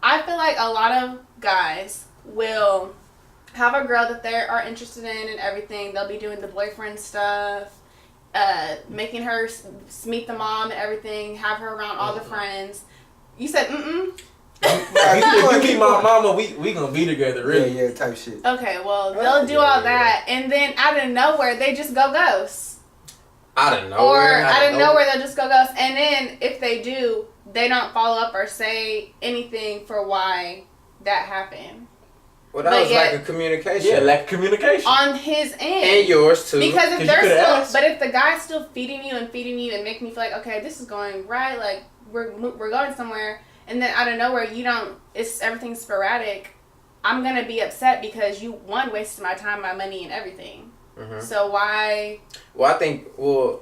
I feel like a lot of guys will have a girl that they are interested in and everything. They'll be doing the boyfriend stuff, making her meet the mom and everything, have her around all the friends. You said, If you meet my mama, we gonna be together, really. Yeah, type shit. Okay, well, they'll do all that, and then out of nowhere, they just go ghost. Out of nowhere. Or out of nowhere, they'll just go ghost. And then, if they do, they don't follow up or say anything for why that happened. Well, that was lack of communication. Yeah, lack of communication. On his end. And yours, too. Because if they're still, but if the guy's still feeding you and making you feel like, okay, this is going right, like, we're going somewhere, and then out of nowhere, everything's sporadic, I'm going to be upset because you, wasted my time, my money, and everything. Mm-hmm. So why? Well,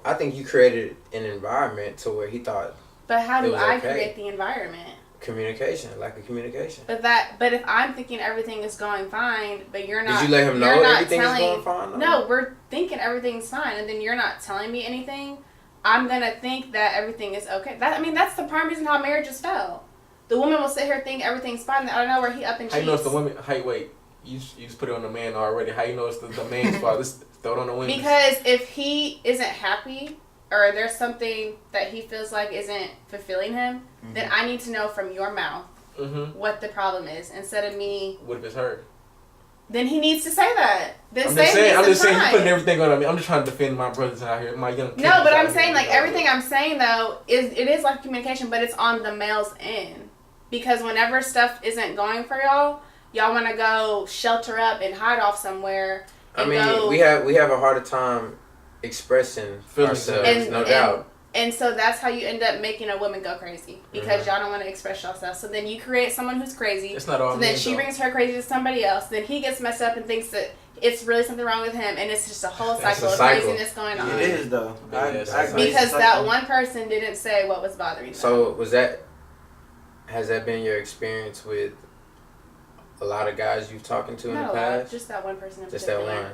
I think you created an environment to where he thought. But how do I create the environment? Communication, lack of communication. But if I'm thinking everything is going fine, but you're not. Did you let him know everything is going fine? No, we're thinking everything's fine, and then you're not telling me anything. I'm gonna think that everything is okay. That's the prime reason how marriages fail. The woman will sit here and think everything's fine. I don't know where he up and cheats. How you know it's the woman? Wait. You just put it on the man already. How you know it's the man's fault? Let's throw it on the women. Because if he isn't happy, or there's something that he feels like isn't fulfilling him, then I need to know from your mouth what the problem is, instead of me. What if it's her? Then he needs to say that. I'm just saying, you putting everything on me. I'm just trying to defend my brothers out here, my young kids. No, but I'm saying, like, everything I'm saying, though, it is like communication, but it's on the male's end. Because whenever stuff isn't going for y'all want to go shelter up and hide off somewhere. We have a harder time expressing ourselves, no doubt. And so that's how you end up making a woman go crazy, because y'all don't want to express yourself. So then you create someone who's crazy. It's not all. So then she brings her crazy to somebody else. Then he gets messed up and thinks that it's really something wrong with him, and it's just a whole cycle of craziness going on. It is though. Because that one person didn't say what was bothering them. So has that been your experience with a lot of guys you've talked to in the past? Just that one person. Just that one.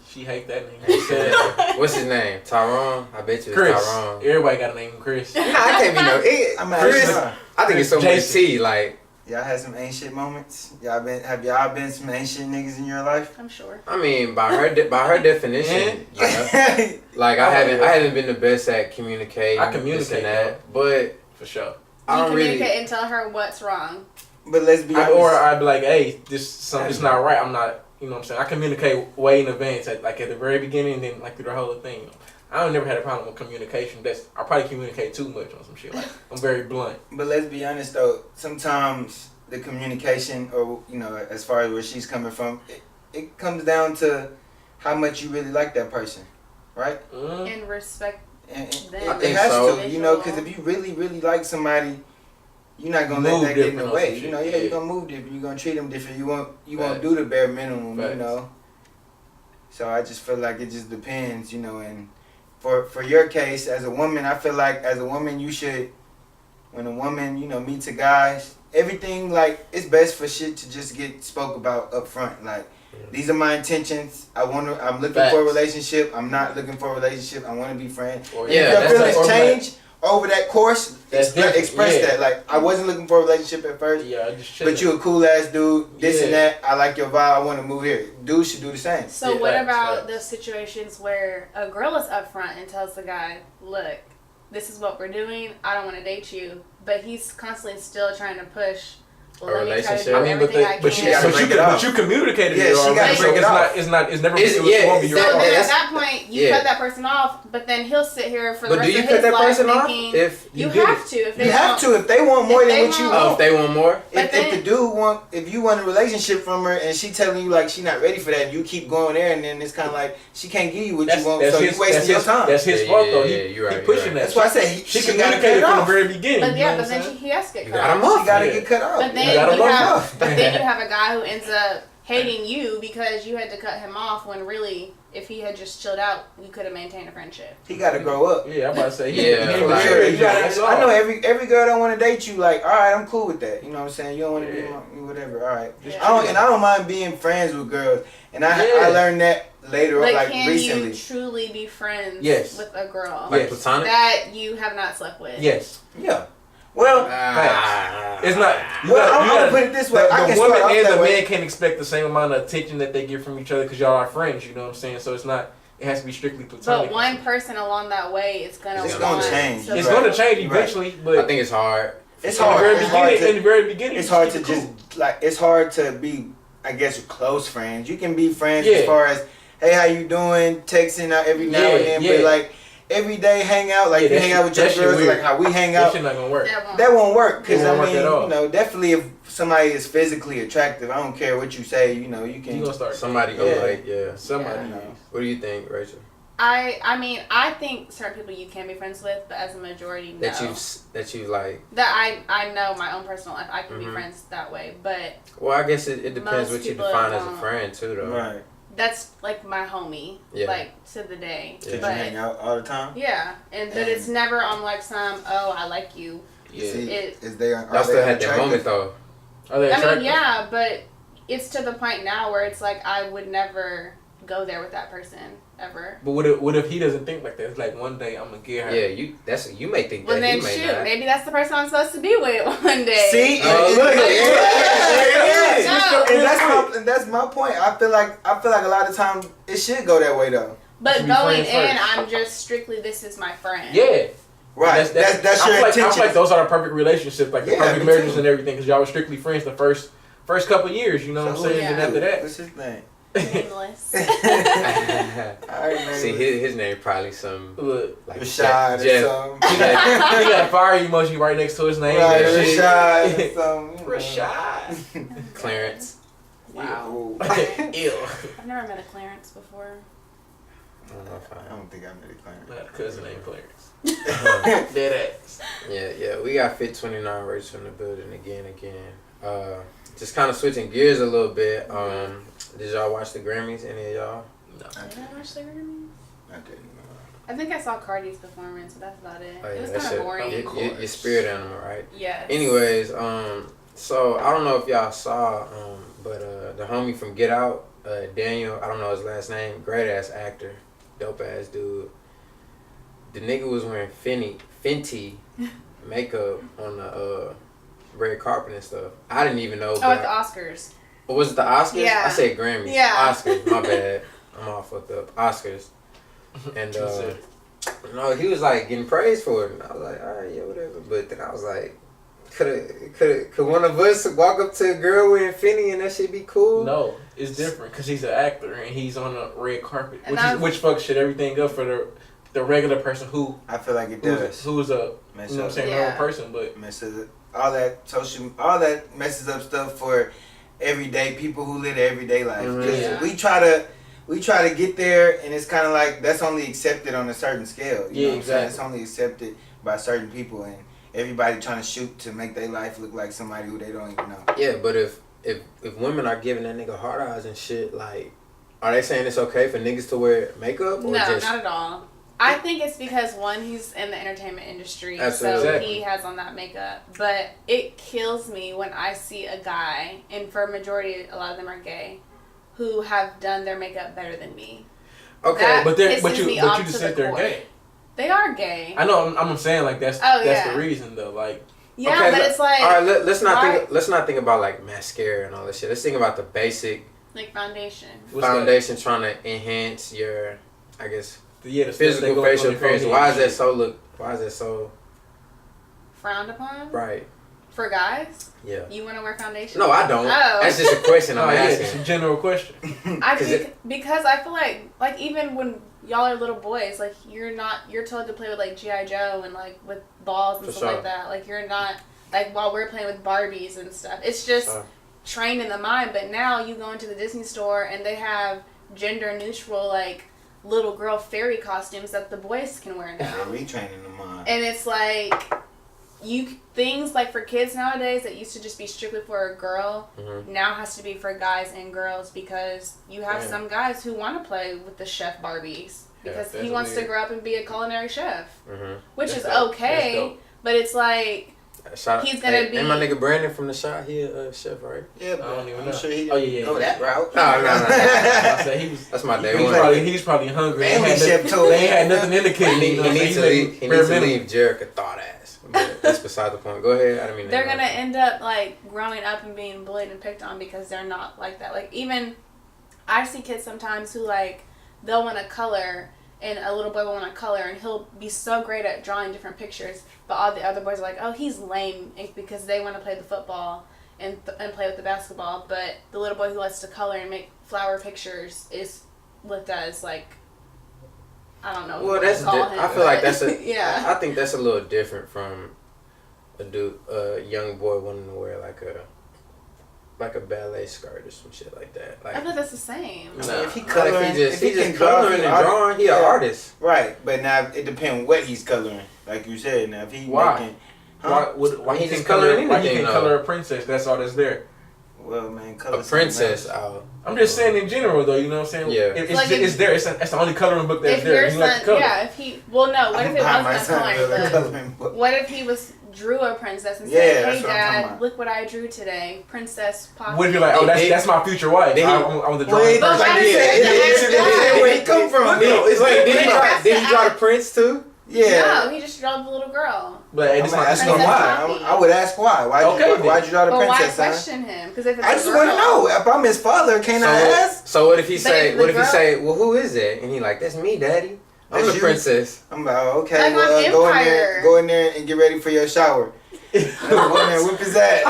She hate that name. What's his name? Tyrone? I bet you it's Chris. Tyrone. Everybody got a name Chris. I can't be Chris. I think it's so much T. Like, y'all had some ain't shit moments. Have y'all been some ain't shit niggas in your life? I'm sure. I mean, by her definition, yeah. Like I haven't been the best at communicating. I communicate that, but for sure. I don't communicate and tell her what's wrong. But let's be honest. Or I'd be like, hey, something's not right. I'm not. You know what I'm saying? I communicate way in advance, at the very beginning, and then like through the whole thing. I never had a problem with communication. I probably communicate too much on some shit. Like, I'm very blunt. But let's be honest though, sometimes the communication, or as far as where she's coming from, it comes down to how much you really like that person, right? And respect. And them. it has to, because if you really, really like somebody, you're not gonna Move let that get in the different on way. some You shit, know, yeah. you're gonna move different. You're gonna treat them different. You won't Facts. do the bare minimum. Facts. You know. So I just feel like it just depends. You know, and for your case as a woman, I feel like as a woman you should, when a woman meets a guy, everything like it's best for shit to just get spoke about up front. Like these are my intentions. I'm looking Facts. for a relationship. I'm not looking for a relationship. I want to be friends. Or, And if your that's feelings like- change over that course, That's different, express yeah. that. Like I wasn't looking for a relationship at first. Yeah, I just chilling. But you a cool ass dude, this Yeah. and that. I like your vibe. I want to move here. Dudes should do the same. So Yeah, what facts, about facts. those situations where a girl is upfront and tells the guy, "Look, this is what we're doing. I don't want to date you," but he's constantly still trying to push. Well, let me try to do relationship. I mean, but everything I but can. you gotta break it off. communicated Yeah, it she already. gotta So break it it's off. It's never. It's- it yeah, won't be your So exactly. fault. then at That's- that point, you yeah. cut that person off, but then he'll sit here for the But rest do you of cut his that life person off thinking if you did have it? to. If they You have don't- to if they want more if than they what you want- want. if they want more? But If then- the dude if you want a relationship from her and she telling you like she not ready for that, and you keep going there, and then it's kind of like she can't give you what you want, so you wasting your time. That's his Yeah, fault yeah, though. yeah, He you're right, pushing you're that. That's why I said She she gotta cut communicated it from the off. very beginning. But you know yeah, what but I'm then saying? he has to get You cut got him off. off. She gotta Yeah. get cut off. But then You gotta you love have, off. but then you have a guy who ends up hating you because you had to cut him off when really, if he had just chilled out, you could have maintained a friendship. He gotta grow up. Yeah, I'm about to say. Yeah, he For like- sure. You That's gotta, I all. know every girl don't want to date you. Like, all right, I'm cool with that. You know what I'm saying? You don't want to Yeah. be whatever. All right. Yeah. I don't mind being friends with girls. And I Yeah. learned that later, But like can recently. you truly be friends Yes. with a girl Like Yes. platonic? that you have not slept with? Yes. Yeah. Well, It's not. You well, gotta, I'm you gonna gotta, put it this way. the I can woman start off and that the way. man can't expect the same amount of attention that they get from each other because y'all are friends. You know what I'm saying? So it's not. It has to be strictly platonic. But one person along that way is gonna It's gonna want change. to It's Right. going to change Right. eventually, but I think it's hard. It's in the hard. very It's hard beginning. to- In the very beginning, It's hard to keep it just cool. it's hard to be, I guess, close friends. You can be friends Yeah. as far as, hey, how you doing? Texting out every now Yeah, and then, yeah. but like every day hang out, like Yeah, you that hang shit- out with your that shit girls, weird. like how we hang That out. shit not gonna work. That won't work because It won't I work mean, at all. definitely if somebody is physically attractive, I don't care what you say. You can. You gonna start Somebody go Yeah. like, yeah. somebody. Yeah. What do you think, Rachel? I mean, I think certain people you can be friends with, but as a majority, no. That you like. That I know my own personal life, I can be Mhm. friends that way, but Well, I guess it depends Most what you people define as a don't. friend too, though. Right. that's like my homie, Yeah. like to the day. Yeah. Did you But hang out all the time? yeah, but it's never on like some I like you. Yeah. See, It- is they are Y'all still they had that unattractive? moment though. Are they I attractive? mean, yeah, but it's to the point now where it's like I would never go there with that person ever. But what if he doesn't think like that? It's like one day I'm gonna get her. Yeah, you may think Well, that then he may shoot, not. maybe that's the person I'm supposed to be with one day. See, Oh, look, No. and that's my point. I feel like a lot of times it should go that way though. But Should be going friends in, first. I'm just strictly this is my friend. Yeah. Right. That's your I feel intention. like those are the perfect relationships, like the Yeah, perfect me marriages too. and everything, because y'all were strictly friends the first couple of years. You know what I'm So saying? Yeah. And after that, What's his name? Nameless. I remember. See, his name probably some look, like Rashad or Jeff. something. he got a fire emoji right next to his name. Right, and shit. Rashad or something. Rashad. Clarence. Wow. Ew. I've never met a Clarence before. I don't know if I don't think I met a Clarence. I got a cousin named Clarence. I. Dead ass. Yeah. We got Fit-29 Rachel in the building again. Just kind of switching gears a little bit. Did y'all watch the Grammys? Any of y'all? No. Did I watch the Grammys? I didn't. I think I saw Cardi's performance, but that's about it. Oh, yeah, It was that kind of shit- boring. Your spirit animal, right? Yes. Anyways, so I don't know if y'all saw, but the homie from Get Out, Daniel, I don't know his last name, great ass actor, dope ass dude. The nigga was wearing Fenty makeup on the red carpet and stuff. I didn't even know. Oh, at the Oscars. What was it, the Oscars? Yeah. I said Grammys. Yeah. Oscars, my bad. I'm all fucked up. Oscars. And no, he was like getting praised for it, and I was like, all right, yeah, whatever. But then I was like, could one of us walk up to a girl wearing Fenty and that shit be cool? No, it's different because he's an actor and he's on a red carpet, And which fucks shit everything up for the regular person who I feel like it does. who's a Mess you know what I'm up. saying Yeah. normal person, but Messes all that messes up stuff for everyday people who live their everyday life. Mhm. 'Cause Yeah. we try to get there, and it's kind of like that's only accepted on a certain scale. You Yeah, know what I'm saying? exactly. It's only accepted by certain people, and everybody trying to shoot to make their life look like somebody who they don't even know. Yeah, but if women are giving that nigga hard eyes and shit, like, are they saying it's okay for niggas to wear makeup? Or no, just... not at all. I think it's because, one, he's in the entertainment industry, Absolutely. so Exactly. he has on that makeup. But it kills me when I see a guy, and for a majority, a lot of them are gay, who have done their makeup better than me. Okay, That But pisses me you off just to said the they're core. gay. They are gay. I know. I'm saying like that's yeah. the reason though. Like Yeah, okay, but it's like, all right. Let's not why- think. Let's not think about like mascara and all this shit. Let's think about the basic like foundation. what's foundation trying to enhance your, I guess, the stuff that physical goes facial on your appearance. forehead Why and is that shit. so look? Why is that so Frowned upon? right? For guys? Yeah. You want to wear foundation? No, I don't. Oh. That's just a question Oh I'm yeah, asking. it's a general question. Because I feel like even when y'all are little boys, like you're told to play with like G.I. Joe and like with balls and For stuff sure. like that. Like you're not, like while we're playing with Barbies and stuff. It's just trained in the mind. But now you go into the Disney store and they have gender neutral like little girl fairy costumes that the boys can wear now. They're retraining them on. And it's like things like for kids nowadays that used to just be strictly for a girl now has to be for guys and girls, because you have some guys who want to play with the chef Barbies because he wants to grow up and be a culinary chef, which That's is dope. okay. That's dope. But it's like he's gonna be. And my nigga Brandon from the shot, he a chef, right? Yeah, but I don't even I'm know. sure he Oh, yeah. go that route. No. I said he was. That's my day He one. was probably hungry. Man, They had chef nothing- told They me. had nothing in the kitchen. He you know what I'm needs to saying? leave. He needs to leave Jerica thought ass. But that's beside the point. Go ahead. I didn't mean They're that. gonna end up like growing up and being bullied and picked on because they're not like that. Like even I see kids sometimes who like they'll want to color and a little boy will want to color and he'll be so great at drawing different pictures, but all the other boys are like, oh, he's lame because they want to play the football and play with the basketball, but the little boy who likes to color and make flower pictures is looked at as like, I don't know. Well, that's. I feel like that's a. yeah. I think that's a little different from a young boy wanting to wear like a ballet skirt or some shit like that. Like, I thought that's the same. I mean, nah, if he like, coloring, he just can draw, coloring and drawing. He an artist. Right, but now it depends what he's coloring. Like you said, now if he Why? making, Why He you just can't color coloring Why you anything, can't though? color a princess? That's all that's there. well, man, color A princess. something else. I'm just saying in general though. You know what I'm saying? Yeah. It's, Like it's there. That's the only coloring book that's If there. your You like son, to color. yeah, if he, well, no, what if it I'm buying my wasn't a son coloring a book? coloring book. What if he drew a princess and Yeah, said, that's hey what I'm talking dad, about. look what I drew today, Princess Poppy. What if you're like, oh, that's my future wife? Did he- I want the Well, drawing it person. But why like does yeah, it- where he come from? Did he draw the prince too? Yeah. No, he just drew the little girl. But hey, I'm this my asking Princess why. Poppy. I would ask why. Why'd you draw the But why princess, son? question him? Because if it's I a just girl, want to know. If I'm his father, can't I ask? So what if he But say? if the What if he girl- say? Well, who is that? And he like, that's me, daddy. I'm That's the you. princess. I'm like, oh, okay, Like well, on Empire. go in there and get ready for your shower. Go in there, whip his ass.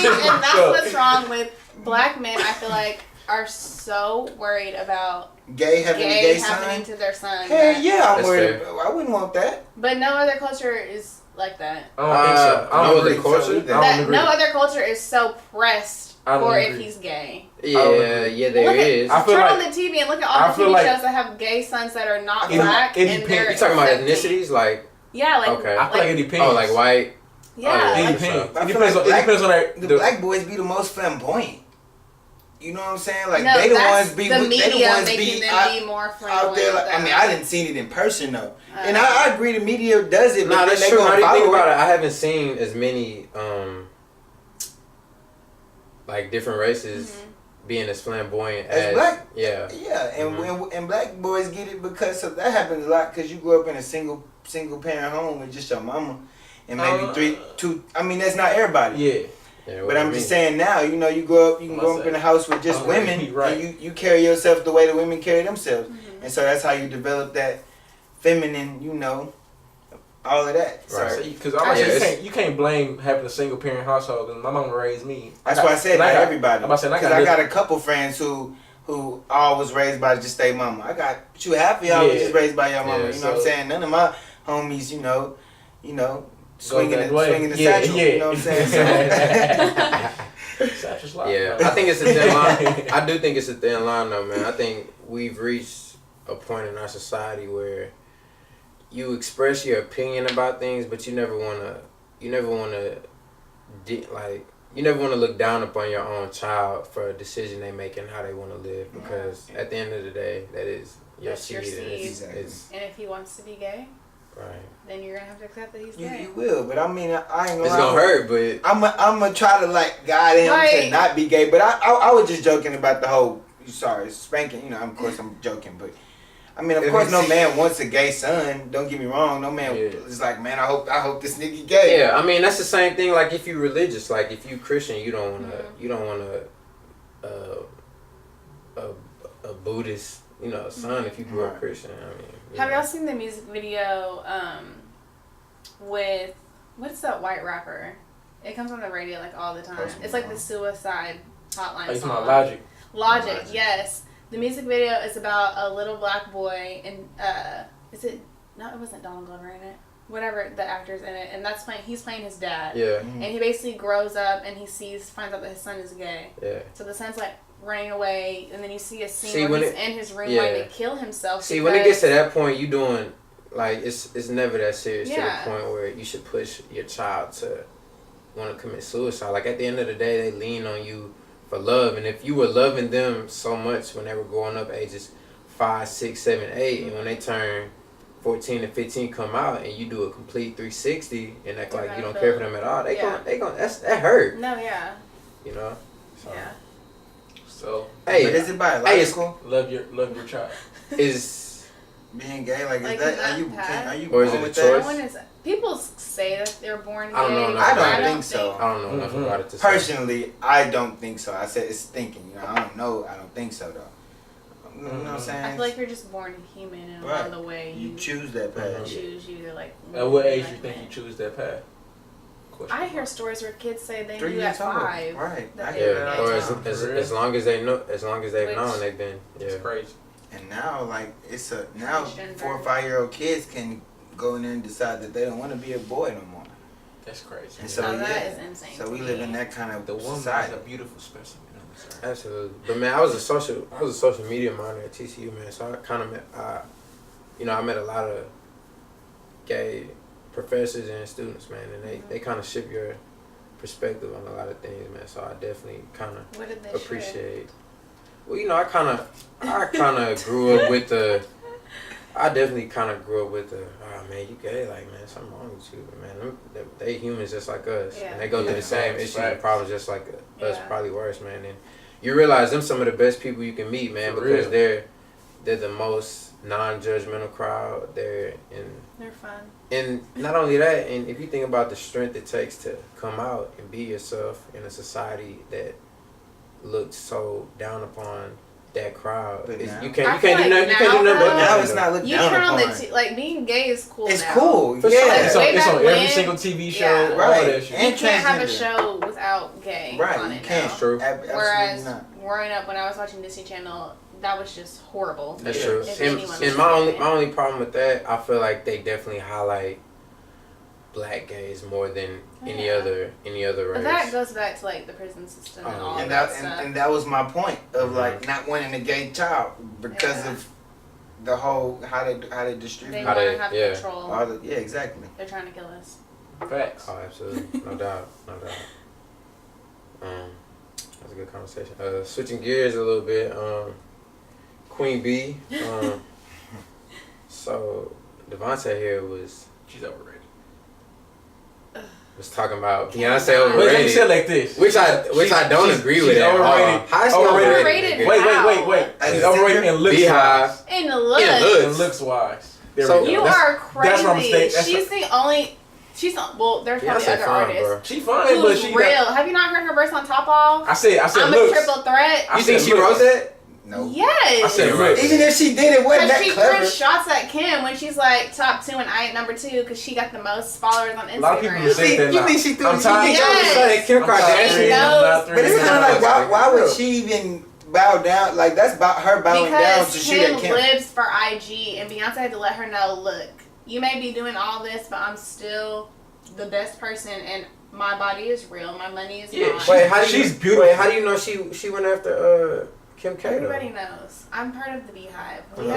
See, and that's what's wrong with black men. I feel like are so worried about Gay having a gay happening son? to their son. Hell that- yeah, I'm That's worried. fair. I wouldn't want that. But no other culture is like that. I don't think so. I no don't other agree. culture? I don't That agree. no other culture is so pressed I don't for if agree. he's gay. Yeah, there Look at- is. I feel Turn like- on the TV and look at I all the feel TV like- shows that have gay sons that are not It- black. it and depends. they're You talking about accepting. ethnicities, like Yeah, like Okay. I feel like it depends. oh, like white. yeah. Oh, It yeah. like- depends. I It feel depends like on. It depends on that. The black boys be the most flamboyant. You know what I'm saying? Like no, they the that's ones be the they media the ones making be them be more flamboyant. out there. Like, I mean, though. I didn't see it in person though, and I agree the media does it. But Nah, then that's they true. gonna How do you think follow about it? I haven't seen as many like different races being as flamboyant As as black? Yeah. Yeah, and black boys get it because of, that happens a lot because you grew up in a single parent home with just your mama and maybe two. I mean, that's not everybody. Yeah. Yeah, But I'm just saying now, you know, you can grow up in a house with just women, right. and you carry yourself the way the women carry themselves, and so that's how you develop that feminine, you know, all of that. Right. So Because you can't blame having a single parent household. And my mama raised me. that's why I said not everybody. I'm about to say, Because I got a couple friends who all was raised by just their mama. I got half of y'all was just raised by your mama. Yeah, you know what I'm saying? None of my homies, you know. Swinging the Yeah, satchel, yeah. you know what I'm saying? Satchel's life. Yeah, I think it's a thin line. I do think it's a thin line, though, man. I think we've reached a point in our society where you express your opinion about things, but you never wanna look down upon your own child for a decision they make and how they want to live, because at the end of the day, that is your seed. And if he wants to be gay, right, then you're gonna have to accept that he's gay. You will, but I mean, I ain't gonna. It's gonna hurt, but I'm gonna try to like guide him to not be gay. But I was just joking about the whole spanking. You know, of course I'm joking, but I mean, of course, no man wants a gay son. Don't get me wrong. No man is like, man, I hope this nigga gay. Yeah, I mean that's the same thing. Like if you religious, like if you Christian, you don't wanna a Buddhist, son. If you grew up Christian, I mean. Have y'all seen the music video with what's that white rapper? It comes on the radio like all the time. It's like the suicide hotline it's song. my Logic. Logic, yes. The music video is about a little black boy, and it wasn't Donald Glover in it. Whatever the actor's in it, and he's playing his dad. Yeah. And he basically grows up and he finds out that his son is gay. Yeah. So the son's like running away, and then you see a scene where he's in his room wanting to kill himself. See, when it gets to that point, you doing like it's never that serious to the point where you should push your child to want to commit suicide. Like at the end of the day, they lean on you for love, and if you were loving them so much when they were growing up, ages 5, 6, 7, 8, and when they turn 14 and 15, come out, and you do a complete 360 and act like you don't care for them at all, they gon' that hurt. No, yeah. So. Yeah. So, hey, but is it biological? Love your child. Is being gay like is that are you or is it a choice? No one is. People say that they're born gay. I don't know. I don't think so. I don't know enough about it to Personally, I don't think so. I said it's thinking. I don't know. I don't think so though. You know what I'm saying? I feel like you're just born human, and along the way you choose that path. Choose either like. At what age do you think you choose that path? I hear stories where kids say they knew at 5. Right. Yeah. Or as long as they know, as long as they've known, they've been. Yeah. It's crazy. And now, like, 4 or 5 year old kids can go in there and decide that they don't want to be a boy no more. That's crazy. And so that is insane. So we live in that kind of the woman society. is a beautiful specimen. Absolutely. But man, I was a social media minor at TCU, man. So I kind of met, I met a lot of gay professors and students, man, and they kind of shift your perspective on a lot of things, man. So I definitely kind of appreciate. Well, I kind of grew up with the. I definitely kind of grew up with the. Oh man, you gay? Like, man, something wrong with you, man. They humans just like us, and they go through the same issues and problems just like us, probably worse, man. And you realize them some of the best people you can meet, man, because they're the most non-judgmental crowd. They're fun. And not only that, and if you think about the strength it takes to come out and be yourself in a society that looks so down upon that crowd, you can't do nothing. You can't do nothing. But now it's not looked down upon. Like being gay is cool. It's now. cool. For yeah, sure. It's on every single TV show. Right. Shit. You can't have a show without gay on it now. It's true. Whereas growing up, when I was watching Disney Channel, that was just horrible. That's true. And my only problem with that, I feel like they definitely highlight black gays more than any other race. But that goes back to like the prison system and all that stuff. And that was my point of like not wanting a gay child because of the whole how they distribute. They want to have control. Exactly. They're trying to kill us. Facts. Oh, absolutely. No doubt. That's a good conversation. Switching gears a little bit. Queen Bee. So Devontae here she's overrated. Was talking about Beyonce overrated. Wait, you said like this. Which I don't agree with. She's overrated. How is she overrated? Wait. She's overrated in looks wise. In looks wise. So you are crazy. That's what I'm saying. She's the only. She's not. Well, there's probably other artists. She fine, but she real. Have you not heard her verse on Top Off? I said. I'm looks. a triple threat. You think she wrote that? No. Yes. I said right. Even if she did, it wasn't that she clever. threw shots at Kim when she's like top 2 and Aint number 2 because she got the most followers on Instagram. A lot of people say that. You think she threw? I'm tired. Kim Kardashian. But it's kind of like why would she even bow down? Like that's about her bowing down to shoot at Kim. Kim lives for IG, and Beyonce had to let her know, look, you may be doing all this, but I'm still the best person, and my body is real. My money is not. Wait, she's beautiful. Wait, how do you know she went after Kim K. Everybody knows. I'm part of the Bey Hive. Y'all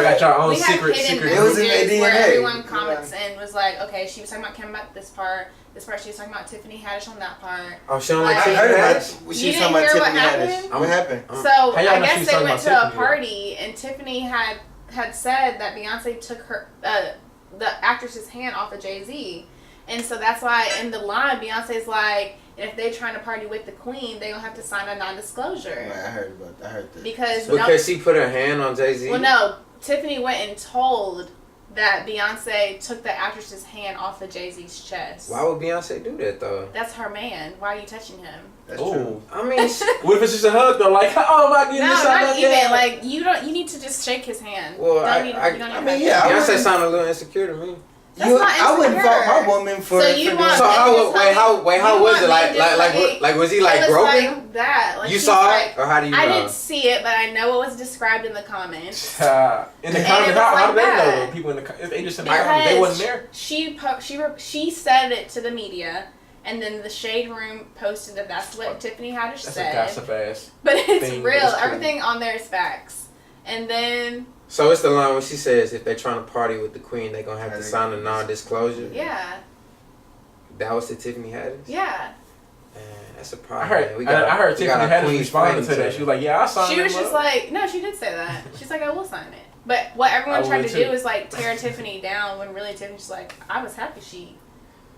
got your own we secret. have hidden It was in messages their where DNA. everyone comments and was like, okay, she was talking about Kim about this part she was talking about Tiffany Haddish on that part. Oh, she don't Like, like I Tiffany heard about Haddish? she You was didn't talking about hear what Tiffany Haddish. happened? What happened? So How y'all I know she guess was they talking went about to a Tiffany, party and Tiffany had said that Beyonce took her the actress's hand off of Jay-Z. And so that's why in the line Beyonce's like, if they're trying to party with the queen, they're gonna have to sign a non-disclosure. Right, I heard that. Because she put her hand on Jay-Z? well, no, Tiffany went and told that Beyonce took the actress's hand off of Jay-Z's chest. Why would Beyonce do that though? That's her man. Why are you touching him? That's true. I mean, What if it's just a hug though? Like, oh my goodness, No, I not love even. that. Like you need to just shake his hand. well, You don't I even mean, have yeah, to. I Beyonce wouldn't- sounded a little insecure to me. That's not I wouldn't insecure. fault my woman for. So you for want- doing So how You was want it? me Like to was he like it was groping? like that. Like You she's saw like, it, or how do you know? I didn't see it, but I know it was described in the comments. In the And comments, it was how like do they know? that. Though? People in the they just in the comments, they wasn't there. She said it to the media, and then the Shade Room posted that that's what Tiffany Haddish That's said. a gossip ass. But it's thing, real. but it's cool. Everything on there is facts. And then So it's the line when she says if they're trying to party with the queen, they're gonna have to sign a non-disclosure. yeah, That was the Tiffany Haddish. yeah. Man, that's a I problem. heard. Man. I heard Tiffany our Haddish queens responded fighting to that. each She was like, "Yeah, I signed She them was just up." like, no, she did say that. She's like, I will sign it. But what everyone I tried would to too. do is like tear Tiffany down when really Tiffany's like, I was happy she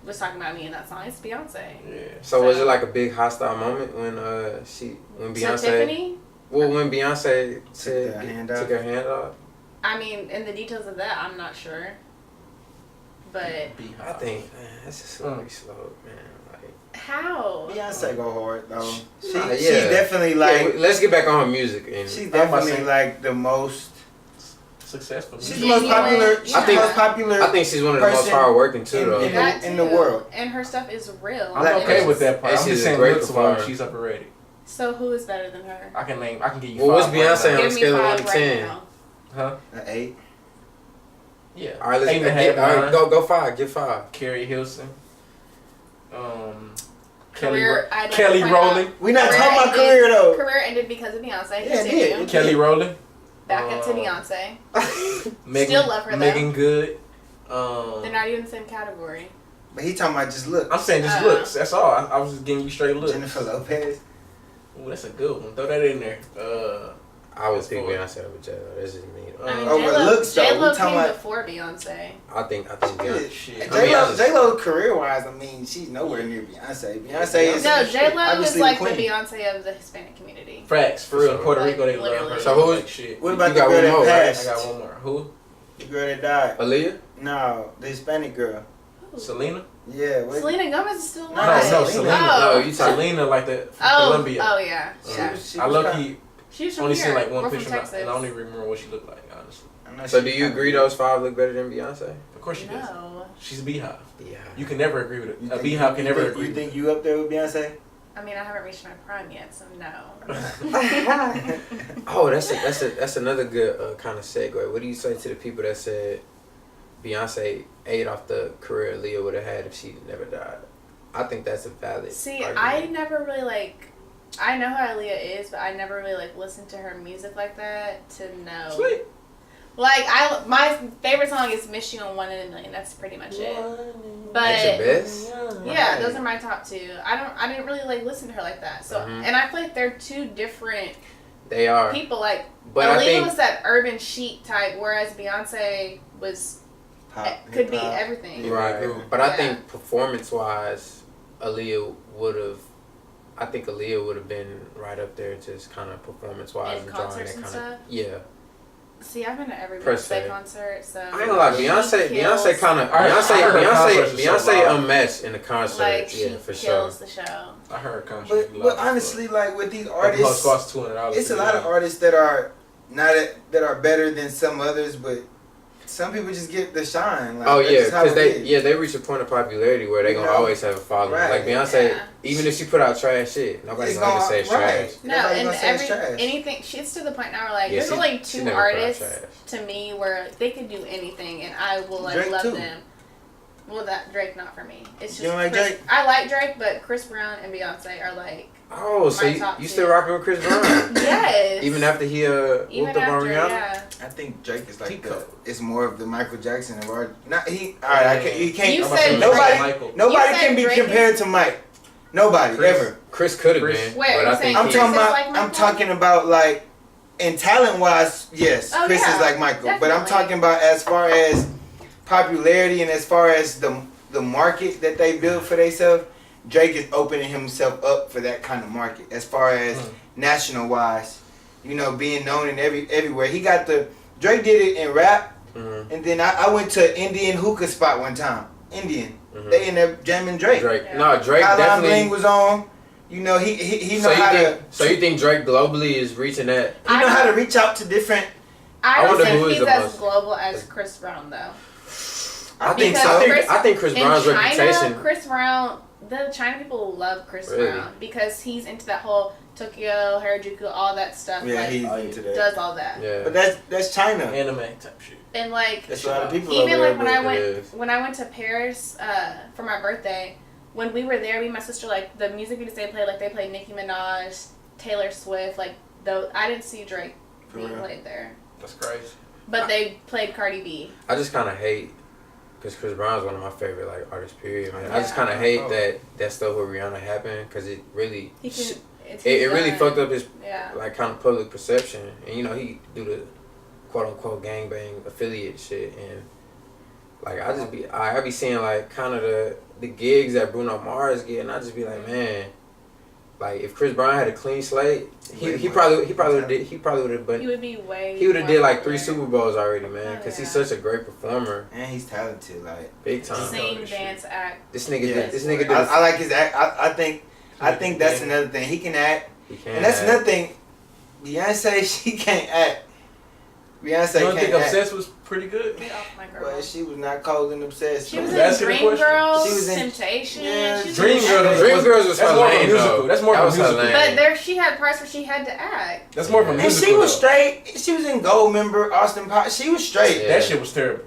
was talking about me in that song. It's Beyonce. Yeah. So was it like a big hostile moment when Beyonce? So Tiffany, Well, when Beyonce said took her hand off? I mean, in the details of that, I'm not sure. But I think that's a slippery slope, man. Like, how? Beyonce go hard though. She's yeah. definitely like. let's get back on her music. And She's I'm about to definitely say- like the most. Successful. She's the most popular. She's the most popular. I think she's one of the most person hardworking too, though. in the world. And her stuff is real. I'm Like, okay with that part. and I'm she's just a saying great looks wise. performer. She's overrated. So who is better than her? I can give you. Well, what's 5 Beyonce right on a Give me scale of 5 1 to right 10? now. Huh? An 8. Yeah. All right, let's 8.5, all right, 9. go 5. Give 5. Carrie Hilson. Career, I'd like Kelly to point Rowland. We not Career talking about ended- career though. Career ended because of Beyonce. Yeah, it Continue. did. Kelly Rowland. Back up to Beyonce. Megan, Still love her, though. Megan Good. They're not even in the same category. But he talking about just look. I'm saying just looks. That's all. I was just giving you straight looks. Jennifer Lopez. Ooh, that's a good one. Throw that in there. I would pick Beyonce over J-Lo. That's just me. I mean, Over looks, though, we J-Lo talking came about- before Beyonce. I think Beyonce. Shit. J-Lo career wise, I mean, she's nowhere near Beyonce. Beyonce is No, J-Lo is obviously like the the queen. Beyonce of the Hispanic community. Facts. For real. Like, Puerto Rico, they love literally. her. So who is- like shit. What about You the got girl one more, that right? I passed? got one more. Who? The girl that died. Aaliyah? No, the Hispanic girl. Selena? Yeah. What? Selena Gomez is still No, alive. No, Selena. Selena. Oh. No, you talking. Selena like that from Oh, Colombia. oh yeah. Yeah. She I was low kinda- key She's from only here. seen like one We're picture from and Texas. I don't even remember what she looked like, honestly. I know So she do you kinda agree good. those 5 look better than Beyonce? Of course she does. No. She's a beehive. Yeah. You can never agree with it. You A think- beehive can never you agree. think you up there with Beyonce? I mean, I haven't reached my prime yet, so no. Oh, that's another good kind of segue. What do you say to the people that said Beyonce ate off the career Aaliyah would have had if she never died? I think that's a valid. See, argument. I never really like. I know who Aaliyah is, but I never really like listened to her music like that to know. Sweet. Like my favorite song is "Miss You" and "One in a Million." That's pretty much it. But That's your best. yeah, those are my top 2. I didn't really like listen to her like that. So and I feel like they're 2 different They are. people. Like But I Aaliyah think was that urban chic type, whereas Beyonce was could be everything. right. Yeah. But I Yeah. think performance wise, Aaliyah would have. I think Aaliyah would have been right up there, just kind of performance wise In and drawing concerts that and kind stuff? of yeah. See, I've been to every Per Beyonce se. concert, so I ain't gonna lie, she Beyonce kills- kind of I heard her concerts are so Beyonce loud. unmatched in the concert. like she yeah, for sure. kills the show. I heard country. But honestly, like with these artists artists, cost $200. it's a lot of artists that are that are better than some others, but some people just get the shine. Like, Oh that's yeah, just how because it is. they reach a point of popularity where they gonna always have a following. Right. Like Beyonce, Yeah. even if she put out trash shit, nobody's It's gonna say it's right. trash. No, Nobody's and gonna say it's trash. anything. She's to the point now where like Yeah, there's she- only she 2 never put out artists trash. to me where they could do anything and I will like Drake, love too. them. Well, that Drake not for me. It's just You don't like Chris, Drake? I like Drake, but Chris Brown and Beyonce are like Oh, so My top you two. still rocking with Chris Brown? Yes. Even after he Even whooped up on after, Rihanna? yeah. I think Drake is like Teacup. it's more of the Michael Jackson of art. Not he. All right, you can't. You I'm about to said say nobody. Michael. Nobody You can said be Drake compared to Mike. Nobody ever. Chris could have Chris. been. Wait, but are I you think saying I'm he- talking Chris is about. like I'm Michael? talking about like, in talent wise, yes, Oh, Chris yeah, is like Michael. But I'm definitely. talking about as far as popularity and as far as the market that they build for themselves. Drake is opening himself up for that kind of market. As far as national wise, you know, being known in everywhere. He got Drake did it in rap, and then I went to Indian hookah spot one time. Indian. They in there jamming Drake. Yeah. No, Drake Hotline definitely. Bling was on. You know, he know how to. So you think Drake globally is reaching that? He know how to reach out to different. I I don't wonder think who is he's the as most- global as Chris Brown, though. I think Because so. I think Chris Brown's in China, reputation. Chris Brown, the China people love Chris Really? Brown because he's into that whole Tokyo, Harajuku, all that stuff. Yeah, like, he's Oh, into that. does all that. Yeah. But that's China. Anime type shit. And like That's a lot of people even over like there. when I it went is. when I went to Paris for my birthday, when we were there, me and my sister, like the music videos they played, like they played Nicki Minaj, Taylor Swift, like though I didn't see Drake For being real? played there, That's crazy. but they played Cardi B. I just kind of hate because Chris Brown's one of my favorite like artists. Period, man. I just Yeah. kind of hate that stuff with Rihanna happened because it really He can. It's it really done. fucked up his Yeah. like kind of public perception, and you know he do the quote unquote gangbang affiliate shit, and like I be seeing like kind of the gigs that Bruno Mars get, and I just be like, man, like if Chris Brown had a clean slate, he probably would have He would be way. he would have more did like 3 popular. Super Bowls already, man, Oh, because he's yeah. such a great performer, And he's talented. Like big time. Sing, Shit. dance, act. This nigga Yeah. did this nigga did I like his act. I think that's another thing. He can act, he can and that's act. another thing. Beyonce, she can't act. Beyonce You don't can't think act. Obsessed was pretty good? Get off my girl. But she was not cold and obsessed. She was That's in a good question. Dreamgirls, She was in- Temptation. Yeah, She was Dream in Girl everything. Dreamgirls was That's her more of a lane, musical. though. That's more of That a was her musical. lane. But there, she had parts where she had to act. That's more of a And And musical. she was though. straight. She was in Gold Member, Austin Powers. She was straight. Yeah. That shit was terrible.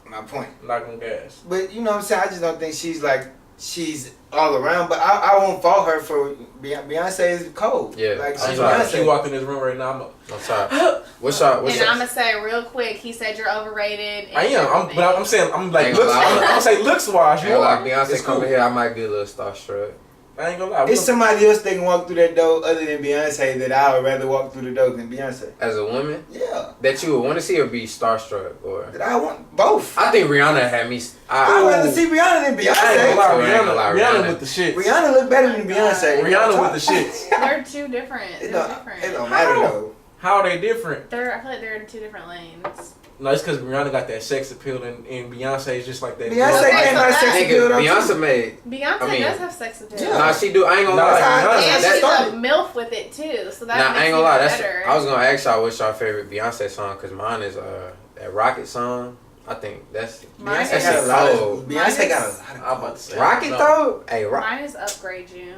My point. Not gonna gas. But you know what I'm saying? I just don't think she's all around. But I won't fault her for Beyonce is cold. Yeah. Like I'm she's sorry. She Beyonce. walked in this room right now. I'm sorry. What's your And I'm gonna say real quick, he said you're overrated. and I am. everything. But I'm saying I'm like Ain't looks. gonna lie. I'm gonna say looks wise. You like are. Beyonce It's come cool. here, I might be a little starstruck. I ain't gonna lie. It's somebody else that can walk through that door other than Beyonce that I would rather walk through the door than Beyonce. As a woman, Yeah. that you would want to see or be starstruck, or That I want both. I think Rihanna had me. I'd rather see Rihanna than I ain't gonna Beyonce. lie. I ain't gonna lie, Rihanna Rihanna. with the shits. Rihanna look better than Beyonce. Rihanna with the shits. They're two different. It They're don't, different. it don't matter How? though. How are they different? I feel like they're in two different lanes. No, it's because Rihanna got that sex appeal and Beyonce is just like that. Beyonce Okay, can't so have that- sex appeal Nigga, though. Beyonce made. Beyonce I mean- does have sex appeal. Yeah. Nah, she do. I ain't gonna Nah, lie. Rihanna- And That's she's started. a MILF with it too, so that Nah, makes I ain't it gonna lie. even That's. better. I was gonna ask y'all what's your favorite Beyonce song, cause mine is that Rocket song. I think that's Mine Beyonce is- got a lot of. cold. Beyonce got a lot I'm of. about to say. Rocket No. though. Hey, Mine is Upgrade You.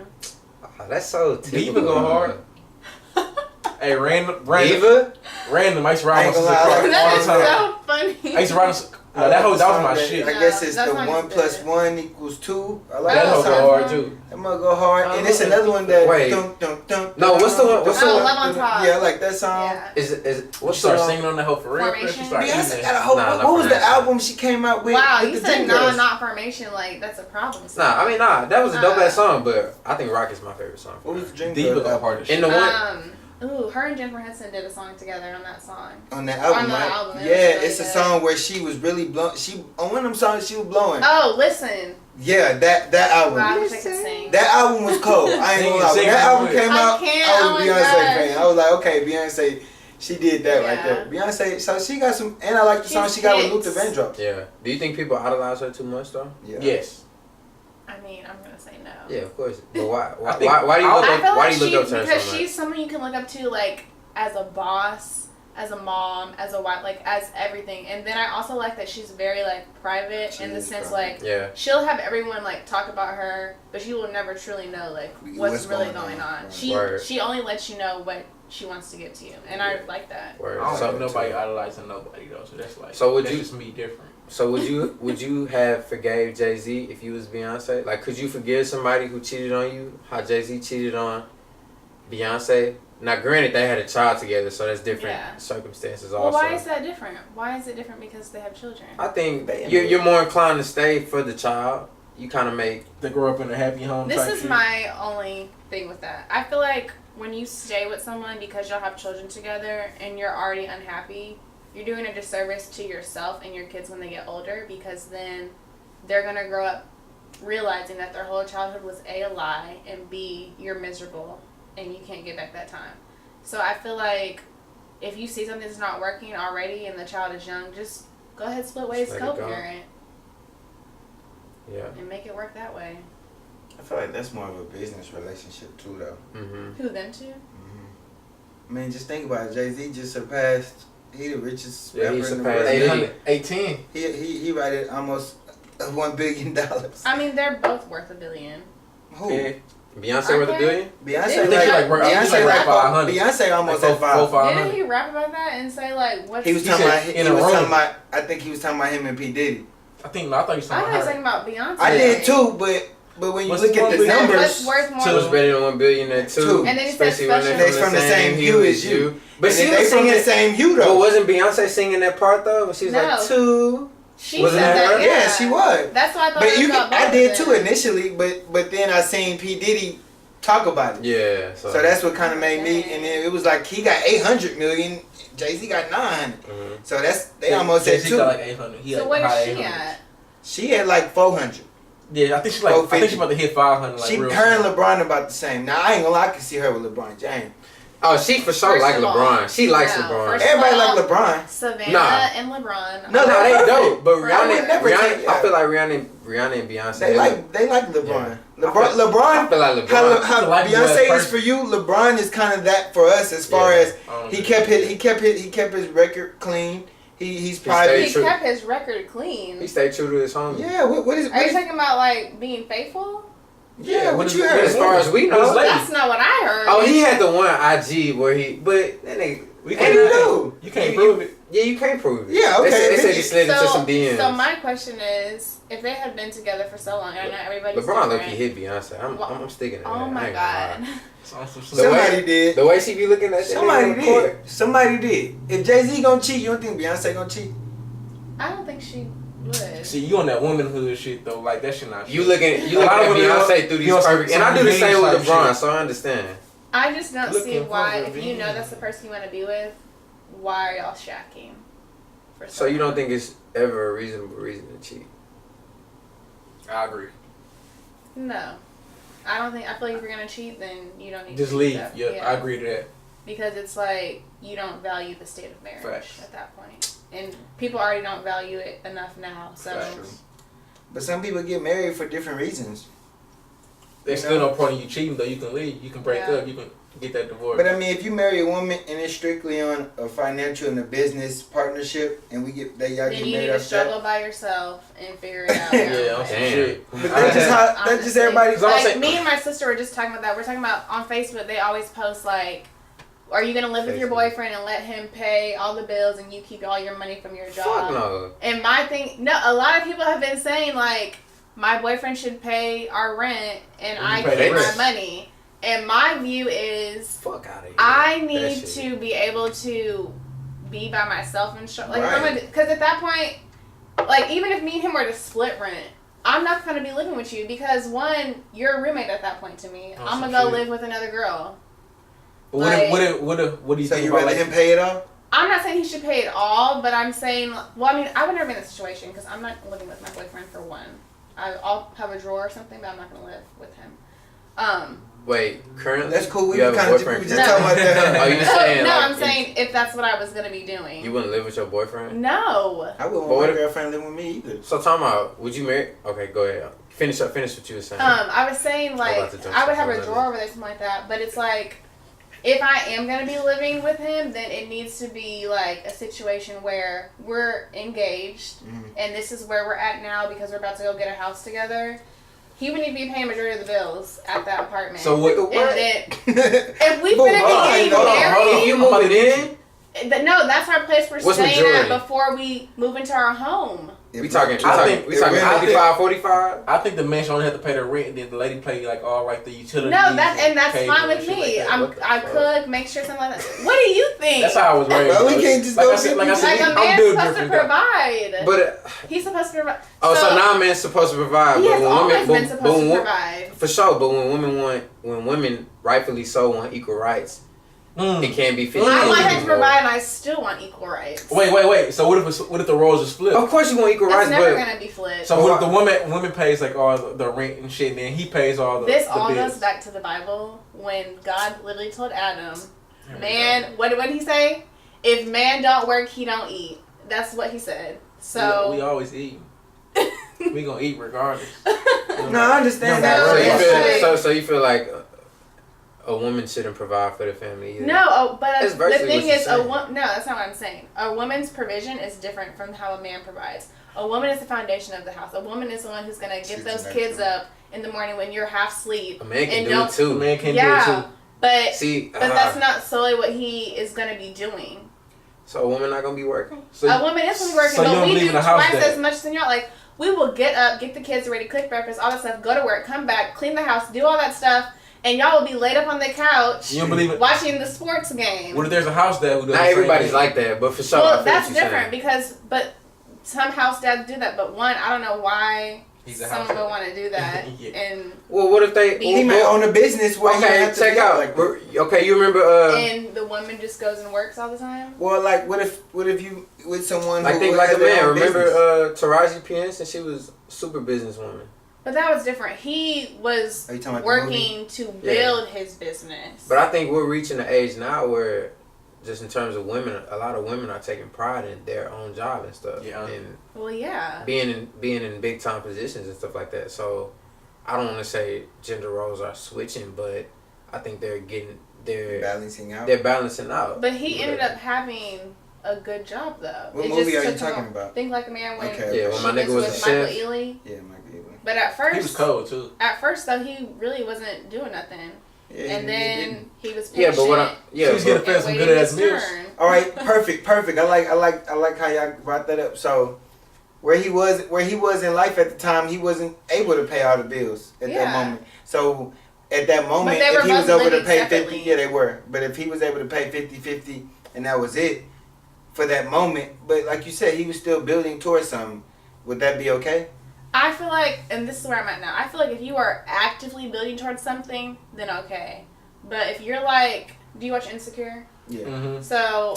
that's so Diva typical. go hard. Hey, random. Diva. Random. I used to I ride ain't on gonna car lie, all the That is time. so funny. I used to ride on. No, that was my shit. I guess it's That the song is 1 + good. 1 = 2. I like That that hoe song. go hard too. That mug go hard. And it's another one that. Wait. Dun, dun, dun, No, what's the one- what's the Oh, one- Love on Top. Yeah, I like that song. Yeah. Is She what's started the singing on that hoe for real. Formation? She started Beyonce eating got a it. whole. Nah, what was the Formation. album she came out with? Wow, with you the said Dream no, Girls? not Formation. Like that's a problem. Nah, I mean that was a dope Uh, ass song, but I think Rocket's my favorite song. What was the Dream Diva Girls go album? hard as In shit. the one. Her and Jennifer Hudson did a song together on that song. On that album, On the right? album, it was Yeah, really it's a good. song where she was really blowing. She on one of them songs she was blowing. Oh, listen. Yeah, that album. Wow, I wish I could sing. That album was cold. I ain't gonna lie. When Sing that it album quick. came I out, can't, I oh was a my Beyonce gosh. fan. I was like, okay, Beyonce, she did that right Yeah. there. Beyonce, so she got some, and I like the song She's she got with hits. Luther Vandross. Yeah. Do you think people idolize her too much though? Yeah. Yes. I mean, I'm gonna say no. Yeah, of course. But why? Why, I think- why do you look I up? feel Why like do you look up to her because so much? she's someone you can look up to, like as a boss, as a mom, as a wife, like as everything. And then I also like that she's very like private She in the is sense private. like Yeah. she'll have everyone like talk about her, but she will never truly know like what's What's really going going on. on. Right. She Word. she only lets you know what she wants to give to you, and I like that. Word. I don't So think nobody idolizing nobody though, so that's like. So would that's you- just me different? So would you have forgave Jay-Z if you was Beyonce? Like, could you forgive somebody who cheated on you? How Jay-Z cheated on Beyonce? Now, granted, they had a child together, so that's different circumstances. Well, also, why is that different? Why is it different because they have children? I think you're more inclined to stay for the child. You kind of make. To grow up in a happy home. This type is shit. my only thing with that. I feel like when you stay with someone because y'all have children together and you're already unhappy, you're doing a disservice to yourself and your kids when they get older, because then they're going to grow up realizing that their whole childhood was A, lie, and B, you're miserable and you can't get back that time. So I feel like if you see something that's not working already and the child is young, just go ahead, split ways, Just let it go. co-parent, Yeah. and make it work that way. I feel like that's more of a business relationship too, though. Mm-hmm. Who, them two? I mean, just think about it. Jay-Z just surpassed. He the richest Yeah, rapper he in the surpassed world. 800, 18. He rated almost $1 billion. I mean, they're both worth $1 billion. Who? Yeah. Beyonce worth $1 billion? Beyonce Didn't like, he like Beyonce like like 500. Beyonce almost Like at 5. 500. Didn't he rap about that and say like what's? He was He talking said about. in He a was room. talking about. I think he was talking about him and P Diddy. I think I thought you I was thought he was talking talking about Beyonce. I did too, but when you What's look the at the one So numbers, what's worth more? Two was better than $1 billion at two. And then he said especially when special. they're They from the same hue as you. But and she they was from singing the same hue But though. wasn't Beyonce singing that part though? She was No. like two. She Wasn't said that that. her? Yeah. Yeah, she was. That's why I thought. But it you, was about I both did of too them. initially. But then I seen P Diddy talk about it. Yeah. So that's what kind of made me. And then it was like he got 800 million. Jay-Z got 900. Mm-hmm. So that's they almost at Jay-Z 2. got like 800. He So like what high is she 800s. at? She had like 400. Yeah, I think she's like. I think she's about to hit 500. Like She, real her and soon. LeBron about the same. Now I ain't gonna lie, I can see her with LeBron James. Oh, she for sure First like of all, LeBron. She likes no, LeBron. first- Everybody Well, like LeBron. Savannah Nah. and LeBron. No, No, they perfect. dope. But I would never Rihanna, take- yeah. I feel like Rihanna and Beyonce. They like LeBron. Yeah. LeBron. I feel like LeBron. How like Beyonce that is person. for you, LeBron is kind of that for us as far Yeah. as I don't he know. kept his record clean. He's stayed private. He true. kept his record clean. He stayed true to his home. Yeah. What is? Are you talking about like being faithful? Yeah. What is- you what heard? is- As far as we know. What is lady? That's not what I heard. Oh, he had the one IG where he, but that nigga. We What do you do? You can't prove it. Yeah, you can't prove it. Yeah, okay. They said he slid into some DMs. So my question is, if they had been together for so long, I know everybody's LeBron different. low-key hit Beyonce. I'm sticking to that. Oh I my ain't gonna god. lie. It's on some The way- Somebody did. The way she be looking at that Somebody nigga on the court. did. Somebody did. If Jay-Z gonna cheat, you don't think Beyonce gonna cheat? I don't think she would. See, you on that womanhood shit though, like that shit not. You shit. looking A lot at of women Beyonce don't- through you these know, perfect, and I some do the same with range type LeBron, shit. so I understand. I just don't see Looking for why, if you revenge. know that's the person you want to be with, why are y'all shacking? For So you don't long? think it's ever a reasonable reason to cheat? I agree. No. I don't think, I feel like if you're going to cheat, then you don't need Just to leave. cheat. Yeah, I agree to that. Because it's like, you don't value the state of marriage Facts. at that point. And people already don't value it enough now, so. Facts. But some people get married for different reasons. There's still no point in you cheating though. You can leave. You can break Yeah. up. You can get that divorce. But I mean, if you marry a woman and it's strictly on a financial and a business partnership, and we get that y'all Then get you need married to after struggle that. by yourself and figure it out. yeah, on some Damn. shit. But that's just how. That's just Honestly. everybody. Cause I'm Like, saying- me and my sister were just talking about that. We're talking about on Facebook, they always post like, are you gonna live with your Facebook. boyfriend and let him pay all the bills and you keep all your money from your job? Fuck no. And my thing, no, a lot of people have been saying like, my boyfriend should pay our rent and And I you pay keep the my rest. money. And my view is, Fuck out of here. I That need shit. to be able to be by myself and like, Right. because at that point, like even if me and him were to split rent, I'm not gonna be living with you because one, you're a roommate at that point to me. Oh, I'm some gonna go shit. live with another girl. But like- what do you So think you about rather like? him pay it off? I'm not saying he should pay it all, but I'm saying, well, I mean, I would never be in this situation because I'm not living with my boyfriend for one. I'll have a drawer or something, but I'm not gonna live with him. Wait, currently? That's cool. We You were have a kind of boyfriend? just No. talking about that. Oh, you saying no, like, I'm saying if that's what I was gonna be doing. you wouldn't live with your boyfriend? No. I wouldn't But want what my if- girlfriend living with me either. So talking about, would you marry? Okay, go ahead. Finish what you were saying. I was saying I'm like about to jump I would have a something drawer over there, something like that. But it's like if I am gonna be living with him, then it needs to be like a situation where we're engaged Mhm. and this is where we're at now because we're about to go get a house together. he would need to be paying majority of the bills at that apartment. So what? And then, if we finna be getting If you married, move it in, no, that's our place we're What's staying majority? at before we move into our home. we talking I think- 55, 45? I think the man should only have to pay the rent, and then the lady pay like all like the utilities. No, that's cable fine with and shit me. like that. What the I fuck? cook, make sure something like that. What do you think? That's how I was raised. Well, we bro. can't just like go I said, like I get- said, like a I'm man's built supposed to different. provide. But He's supposed to provide. so now a man's supposed to provide. He but has when always women, been supposed to provide. For sure, but when women rightfully so want equal rights, it can't be 50. I want him to provide, and I still want equal rights. Wait. So what if the roles just flip? Of course you want equal It's rights, never but gonna be flipped. So what if the woman pays like all the rent and shit, and then he pays all the This the all bills? goes back to the Bible when God literally told Adam, "Man, what did he say? If man don't work, he don't eat." That's what he said. So we always eat. We gonna eat regardless. No, I understand No, that. so you feel like a woman shouldn't provide for the family either. no, but That's the virtually thing what is, you're saying. no, that's not what I'm saying. A woman's provision is different from how a man provides. A woman is the foundation of the house. A woman is the one who's gonna get those kids up in the morning when you're half asleep. A man can and do don't- it too. A man can do it Yeah, too. but See, that's not solely what he is gonna be doing. so a woman not gonna be working. So, A woman is gonna be working, so you but don't we believe do in a house twice dad? as much as y'all. Like, we will get up, get the kids ready, cook breakfast, all that stuff, go to work, come back, clean the house, do all that stuff, and y'all will be laid up on the couch You don't believe it? watching the sports game. What if there's a house dad who does Not the same everybody's thing? like that, but for sure. I Well, feel that's what you're different saying. but some house dads do that. But one, I don't know why He's a someone house would dad. want to do that. Yeah. And Well, what if they? He may own a business where you Okay, have to check be out. like. Okay, you remember? and the woman just goes and works all the time. Well, like, what if you with someone Like who think has like a their man. own Remember business? Taraji P. Henson? She was a super businesswoman. But that was different. He was Are you talking about the working to build his business. But I think we're reaching the age now where, just in terms of women, a lot of women are taking pride in their own job and stuff, Yeah. and Well, yeah. being in big time positions and stuff like that. So I don't want to say gender roles are switching, but I think they're balancing out. they're balancing out. But he ended up having a good job, though. What It movie just are you took him talking a- about? Think Like a Man when Okay. Yeah, when my she nigga was a with Michael chef. Ealy. Yeah, Michael Ealy. But at He was first, cold too. though, he really wasn't doing nothing. Yeah, And then he was Yeah, patient. but what I She was getting fed and some waited good ass his meals. turn. All right, perfect. I like how y'all brought that up. So, where he was in life at the time, he wasn't able to pay all the bills at Yeah. that moment. So, at that moment, they were if he was both able to living pay separately. 50, yeah, they were. But if he was able to pay 50-50 and that was it for that moment, but like you said, he was still building towards something. Would that be okay? I feel like, and this is where I'm at now, I feel like if you are actively building towards something, then okay. But if you're like, do you watch Insecure? Yeah. Mm-hmm. So,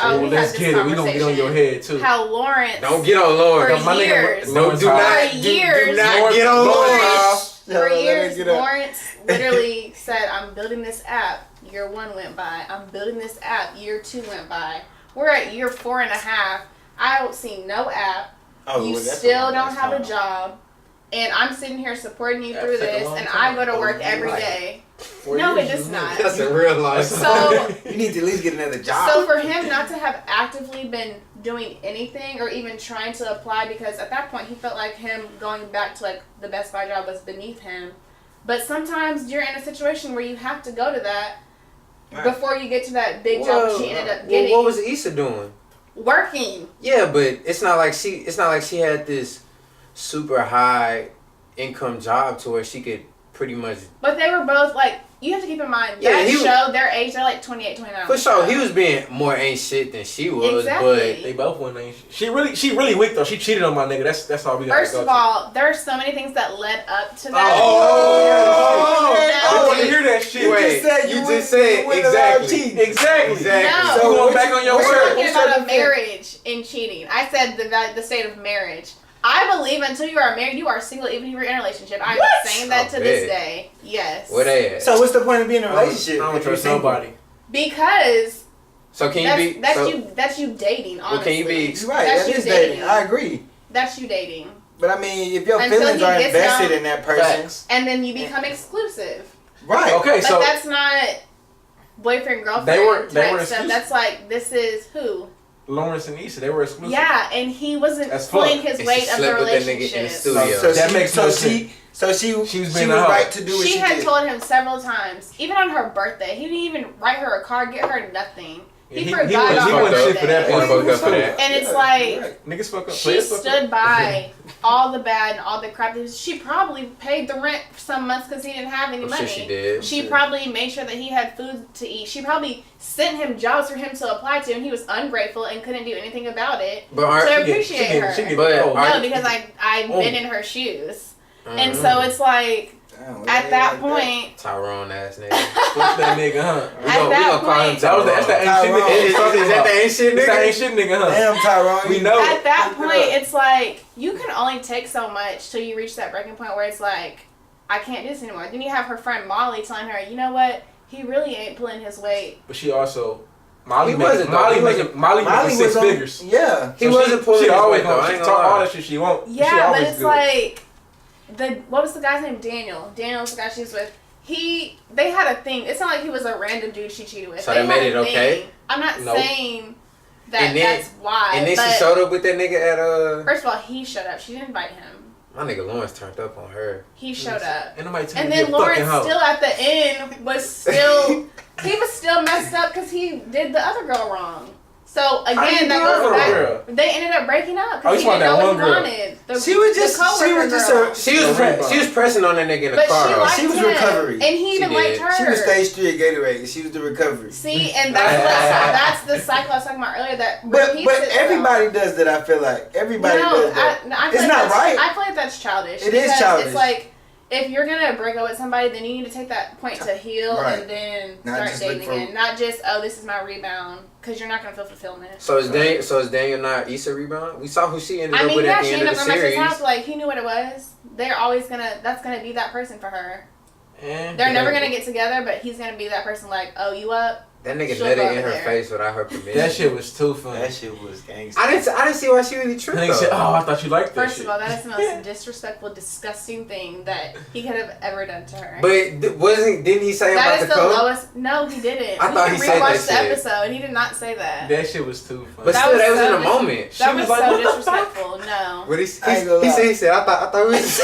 Oh, we had let's this get it. We gonna get on your conversation. head too. How Lawrence, Don't get on Lord. For My nigga, years. Lawrence do Hall. not For years. do not get on Lord. Lawrence, Yo, for let me years, get up. Lawrence literally said, I'm building this app. Year 1 went by. I'm building this app. Year 2 went by. We're at year 4.5. I don't see no app. Oh, You well, that's still long don't ass have a time. job. And I'm sitting here supporting you That through took a this. long And time. I go to work Oh, every right. day. 4 No, years, it does you not. That's a real life. So, You need to at least get another job. So for him not to have actively been doing anything or even trying to apply, because at that point he felt like him going back to like the Best Buy job was beneath him. But sometimes you're in a situation where you have to go to that Right. before you get to that big job that she ended up getting. What was Issa doing? Working. Yeah, but it's not like she had this super high income job to where she could pretty much. But they were both like, you have to keep in mind, Yeah, that he was- show, their age, they're like 28, 29. For sure, he was being more ain't shit than she was, Exactly. They both went. She really weak though. She cheated on my nigga. That's all we got. First of all, there are so many things that led up to that. I want to hear that shit. Wait, you just said went exactly. Exactly. No. So So going what back you- on your what's We're word. talking What's about your a marriage and cheating. I said the state of marriage. I believe until you are married, you are single, even if you're in a relationship. I'm saying that to this day. Yes. Where they at? So what's the point of being in a relationship? I don't if you're trust single? nobody. Because So can you be? that's you dating, honestly. Well, can you be? You're right, That's that you is dating. dating. I agree. That's you dating. But I mean, if your Until feelings he are gets invested down- in that person, Facts. And then you become exclusive. right? Okay, But so that's not boyfriend, girlfriend They were type stuff. exclusive. That's like, this is who? Lawrence and Issa, they were exclusive. Yeah, and he wasn't That's pulling fuck. his And weight she of the slept with that nigga in the relationship. studio. That makes no sense. She was being a hoe. right to do what She she had did. told him several times, even on her birthday. He didn't even write her a card, get her nothing. He forgot he on her wasn't shit for that birthday. point. Fucked up for that. And it's like, Right. Niggas fuck up. she Players fuck stood up. by all the bad and all the crap. She probably paid the rent for some months because he didn't have any I'm money. sure she did. She probably made sure that he had food to eat. She probably sent him jobs for him to apply to, and he was ungrateful and couldn't do anything about it. But So I aren't, appreciate her. But No, because I've been in her shoes. And so it's like, Damn, at that point, Tyrone ass nigga. Fuck that nigga, huh? We At gonna that call him point- Tyrone. That's the ain't shit Tyrone. nigga. Is that the ain't shit It's that nigga? ain't shit nigga, huh? Damn, Tyrone. We know. at that Look point, it up. it's like, you can only take so much till you reach that breaking point where it's like, I can't do this anymore. Then you have her friend Molly telling her, you know what? He really ain't pulling his weight. But she also Molly He making wasn't, though. He wasn't- Molly making six was on- figures. Yeah. He wasn't pulling She his always weight, though. I gonna ain't talk gonna all lie. that shit she won't. She Yeah, but always it's good. like, what was the guy's name? Daniel. Daniel's the guy she's with. They had a thing. It's not like he was a random dude she cheated with. So They that made had it a okay? thing. I'm not Nope. saying that And then- that's why. And then but she showed up with that nigga at first of all, he showed up. She didn't invite him. my nigga Lawrence turned up on her. He showed up. And nobody tell And me to then be a fucking Lawrence hoe. still at the end was still he was still messed up because he did the other girl wrong. So How you again, that do goes other back. girl? They ended up breaking up Oh, because you he didn't talking know about what he that one girl. wanted. She was just girl. She was pressing on that nigga in the But car. she though. liked She was him, recovery. and he She even did. liked her. She was stage 3 at Gatorade. She was the recovery. See, and that's the cycle I was talking about earlier. That But repeats but itself. everybody does that. I feel like everybody does that. I It's feel not like right. I feel like that's childish. It is because childish. It's like, if you're gonna break up with somebody, then you need to take that point to heal Right. and then Not start just look dating for- again. Not just, oh, this is my rebound, because you're not gonna feel fulfillment. So is Daniel not Issa rebound? We saw who she ended I up mean, with yeah, at the she end ended of up the going back to his series. house. Like, he knew what it was. They're always that's gonna be that person for her. Eh, They're never gonna get together, but he's gonna be that person. Like, oh, you up? That nigga She'll nutted go in her over there. face without her permission. That shit was too funny. That shit was gangster. I didn't see why she really tripped Nigga said, though. "Oh, I thought you liked that First shit." of all, that is the most disrespectful, disgusting thing that he could have ever done to her. But didn't he say That about is the the code? lowest. No, he didn't. I thought You he can said that rewatch the shit. episode. He did not say that. That shit was too funny. But That still, was that was so in a moment. She That was was like, so "What the fuck?" disrespectful. No. But I ain't gonna lie. he said, I thought we was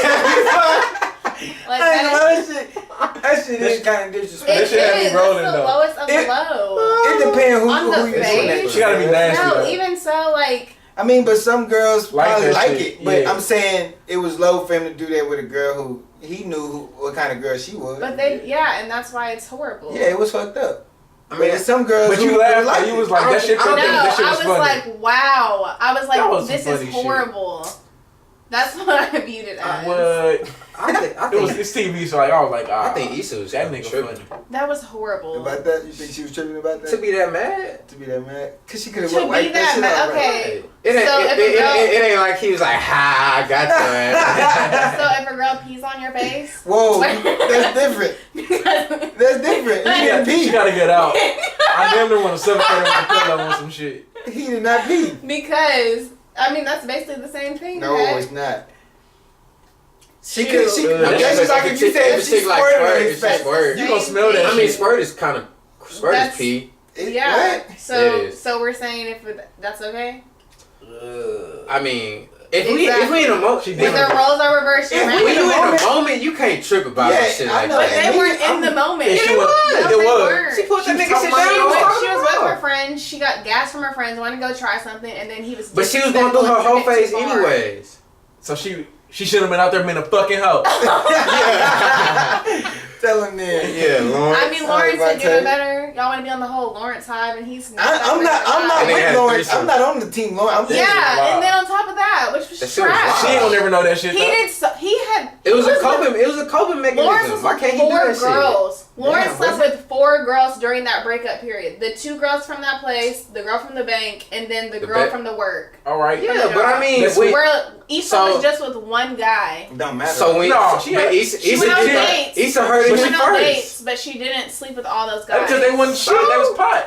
Like, I ain't that gonna lie, that shit is kind of is, disrespectful. That shit had me it is. rolling, That's the though. lowest of the It- low. It depends On the who you doing that face? She gotta be to. nasty. No, though. even so, like, I mean, but some girls Like probably that like shit, it. But yeah. I'm saying it was low for him to do that with a girl who he knew what kind of girl she was. but and that's why it's horrible. Yeah, it was fucked up. I I mean, mean, some girls But who you laughed. like You was it. like, I "That shit." don't- No, That shit I was was funny. like, wow. I was That was like, this some is funny shit. horrible. That's what I viewed it as. What? I It was think it's TV, so like I was like, I "Ah, think Issa was that kinda nigga tripping. funny." That was horrible. About that, you think she was tripping about that? To be that mad. To be that mad? Cause she could have To be wiped that shit mad, out, right? okay. It ain't, So if a girl- it ain't like he was like, ha, I got your ass. So if a girl pees on your face, Whoa, that's different. because That's different. He didn't She pee. gotta get out. I damn near want to suffocate her with the pillow on some shit. He did not pee. I mean that's basically the same thing. No, right? it's not. She Chill. could. She. That That's shit just like like if a you chick- said if if a she chick like squirted squirt, on it's his just face. squirt. You gonna smell that I mean, shit. squirt is That's- pee. Yeah. What? So It is. so we're saying if that's okay. I mean, if Exactly. we in a moment, She if When did. the roles are reversed, you're If right. we you in moment- a moment, you can't trip about Yeah, shit I like know But that. they weren't in the moment. Yeah, she was. No, It they was. weren't. She put that She nigga was shit talking down. about- She was with her her friends. She got gas from her friends. Wanted to go try something, and then he was. But she was going through her whole phase anyways. So she should have been out there being a fucking hoe. Tell him then. Yeah, Lawrence. I mean, Lawrence Sorry, is doing Tay. better. Y'all want to be on the whole Lawrence Hive, and he's not. I'm not And they with had Lawrence. threesome. I'm not on the team Lawrence. I'm thinking Yeah, Wow. and then on top of that, which was That shit was trash. She ain't gonna never know that shit. He though. did. He had. It was a with- coping. It was a coping Lawrence mechanism. was Why with can't he do 4 that shit? girls. Lawrence Yeah, slept was with 4 girls during that breakup period. The 2 girls from that place, the girl from the bank, and then the girl from the work. All right. Yeah, but I mean, That's wait, Where Issa So- was just with one guy. Don't matter. so when No, she but had- Issa She went on did- dates. Issa heard She it went on first. dates, but she didn't sleep with all those guys. Because they wasn't shit. They was pot.